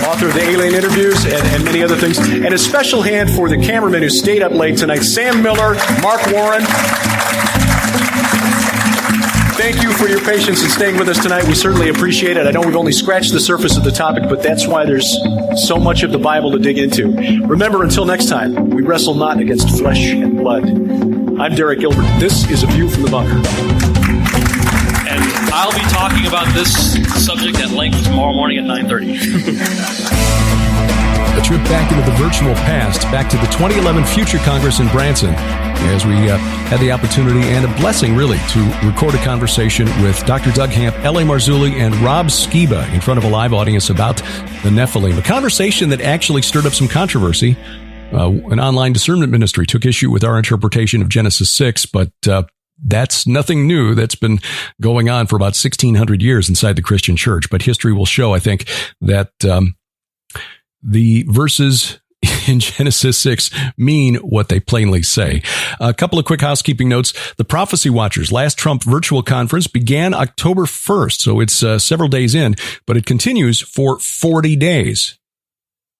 author of the Alien Interviews and many other things. And a special hand for the cameraman who stayed up late tonight, Sam Miller, Mark Warren. Thank you for your patience in staying with us tonight. We certainly appreciate it. I know we've only scratched the surface of the topic, but that's why there's so much of the Bible to dig into. Remember, until next time, we wrestle not against flesh and blood. I'm Derek Gilbert. This is A View from the Bunker. And I'll be talking about this subject at length tomorrow morning at 9:30. A trip back into the virtual past, back to the 2011 Future Congress in Branson, as we had the opportunity and a blessing, really, to record a conversation with Dr. Doug Hamp, L.A. Marzulli, and Rob Skiba in front of a live audience about the Nephilim. A conversation that actually stirred up some controversy. An online discernment ministry took issue with our interpretation of Genesis 6, but that's nothing new. That's been going on for about 1,600 years inside the Christian church. But history will show, I think, that the verses in Genesis 6 mean what they plainly say. A couple of quick housekeeping notes. The Prophecy Watchers Last Trump Virtual Conference began October 1st, so it's several days in, but it continues for 40 days.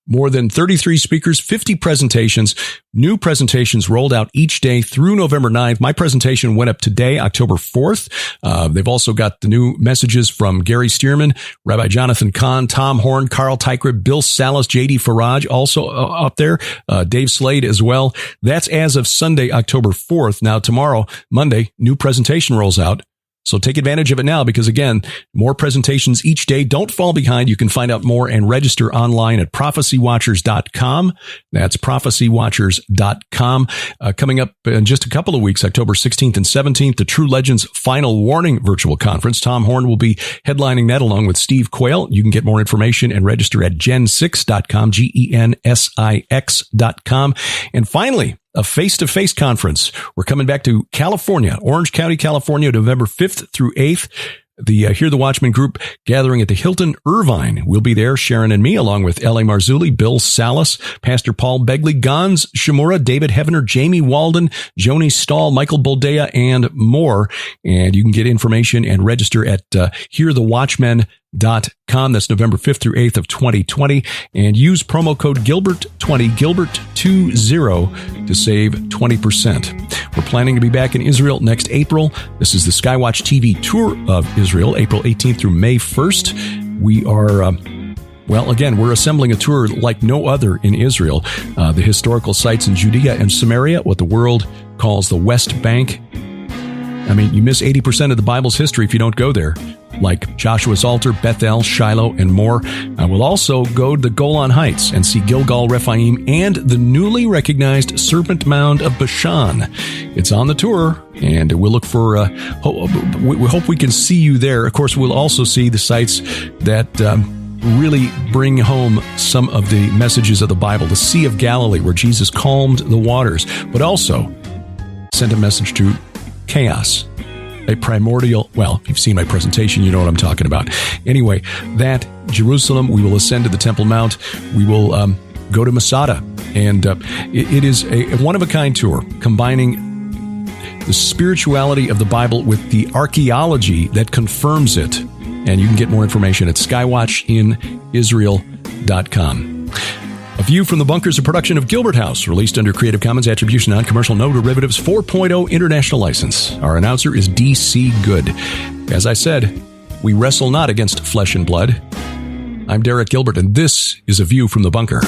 More than 33 speakers, 50 presentations, new presentations rolled out each day through November 9th. My presentation went up today, October 4th. They've also got the new messages from Gary Stearman, Rabbi Jonathan Kahn, Tom Horn, Carl Teichert, Bill Salas, J.D. Farage, also up there, Dave Slade as well. That's as of Sunday, October 4th. Now tomorrow, Monday, new presentation rolls out. So take advantage of it now because, again, more presentations each day. Don't fall behind. You can find out more and register online at prophecywatchers.com. That's prophecywatchers.com. Coming up in just a couple of weeks, October 16th and 17th, the True Legends Final Warning Virtual Conference. Tom Horn will be headlining that along with Steve Quayle. You can get more information and register at gen6.com, GENSIX.com. And finally, a face-to-face conference. We're coming back to California, Orange County, California, November 5th through 8th. The Hear the Watchman group gathering at the Hilton Irvine. We'll be there, Sharon and me, along with L.A. Marzulli, Bill Salas, Pastor Paul Begley, Gons Shimura, David Heavener, Jamie Walden, Joni Stahl, Michael Boldea, and more. And you can get information and register at hearthewatchmen.com. That's November 5th through 8th of 2020. And use promo code Gilbert20, Gilbert20 to save 20%. We're planning to be back in Israel next April. This is the Skywatch TV tour of Israel, April 18th through May 1st. We are... we're assembling a tour like no other in Israel. The historical sites in Judea and Samaria, what the world calls the West Bank. I mean, you miss 80% of the Bible's history if you don't go there, like Joshua's altar, Bethel, Shiloh, and more. We'll also go to the Golan Heights and see Gilgal Rephaim and the newly recognized Serpent Mound of Bashan. It's on the tour, and we'll look for, we hope we can see you there. Of course, we'll also see the sites that really bring home some of the messages of the Bible. The Sea of Galilee, where Jesus calmed the waters, but also sent a message to chaos, a primordial, if you've seen my presentation, you know what I'm talking about. Anyway, that Jerusalem, we will ascend to the Temple Mount. We will go to Masada. And it is a one-of-a-kind tour, combining the spirituality of the Bible with the archaeology that confirms it. And you can get more information at skywatchinisrael.com. A View from the Bunker is a production of Gilbert House, released under Creative Commons Attribution Non-Commercial No Derivatives 4.0 International License. Our announcer is D.C. Good. As I said, we wrestle not against flesh and blood. I'm Derek Gilbert, and this is A View from the Bunker.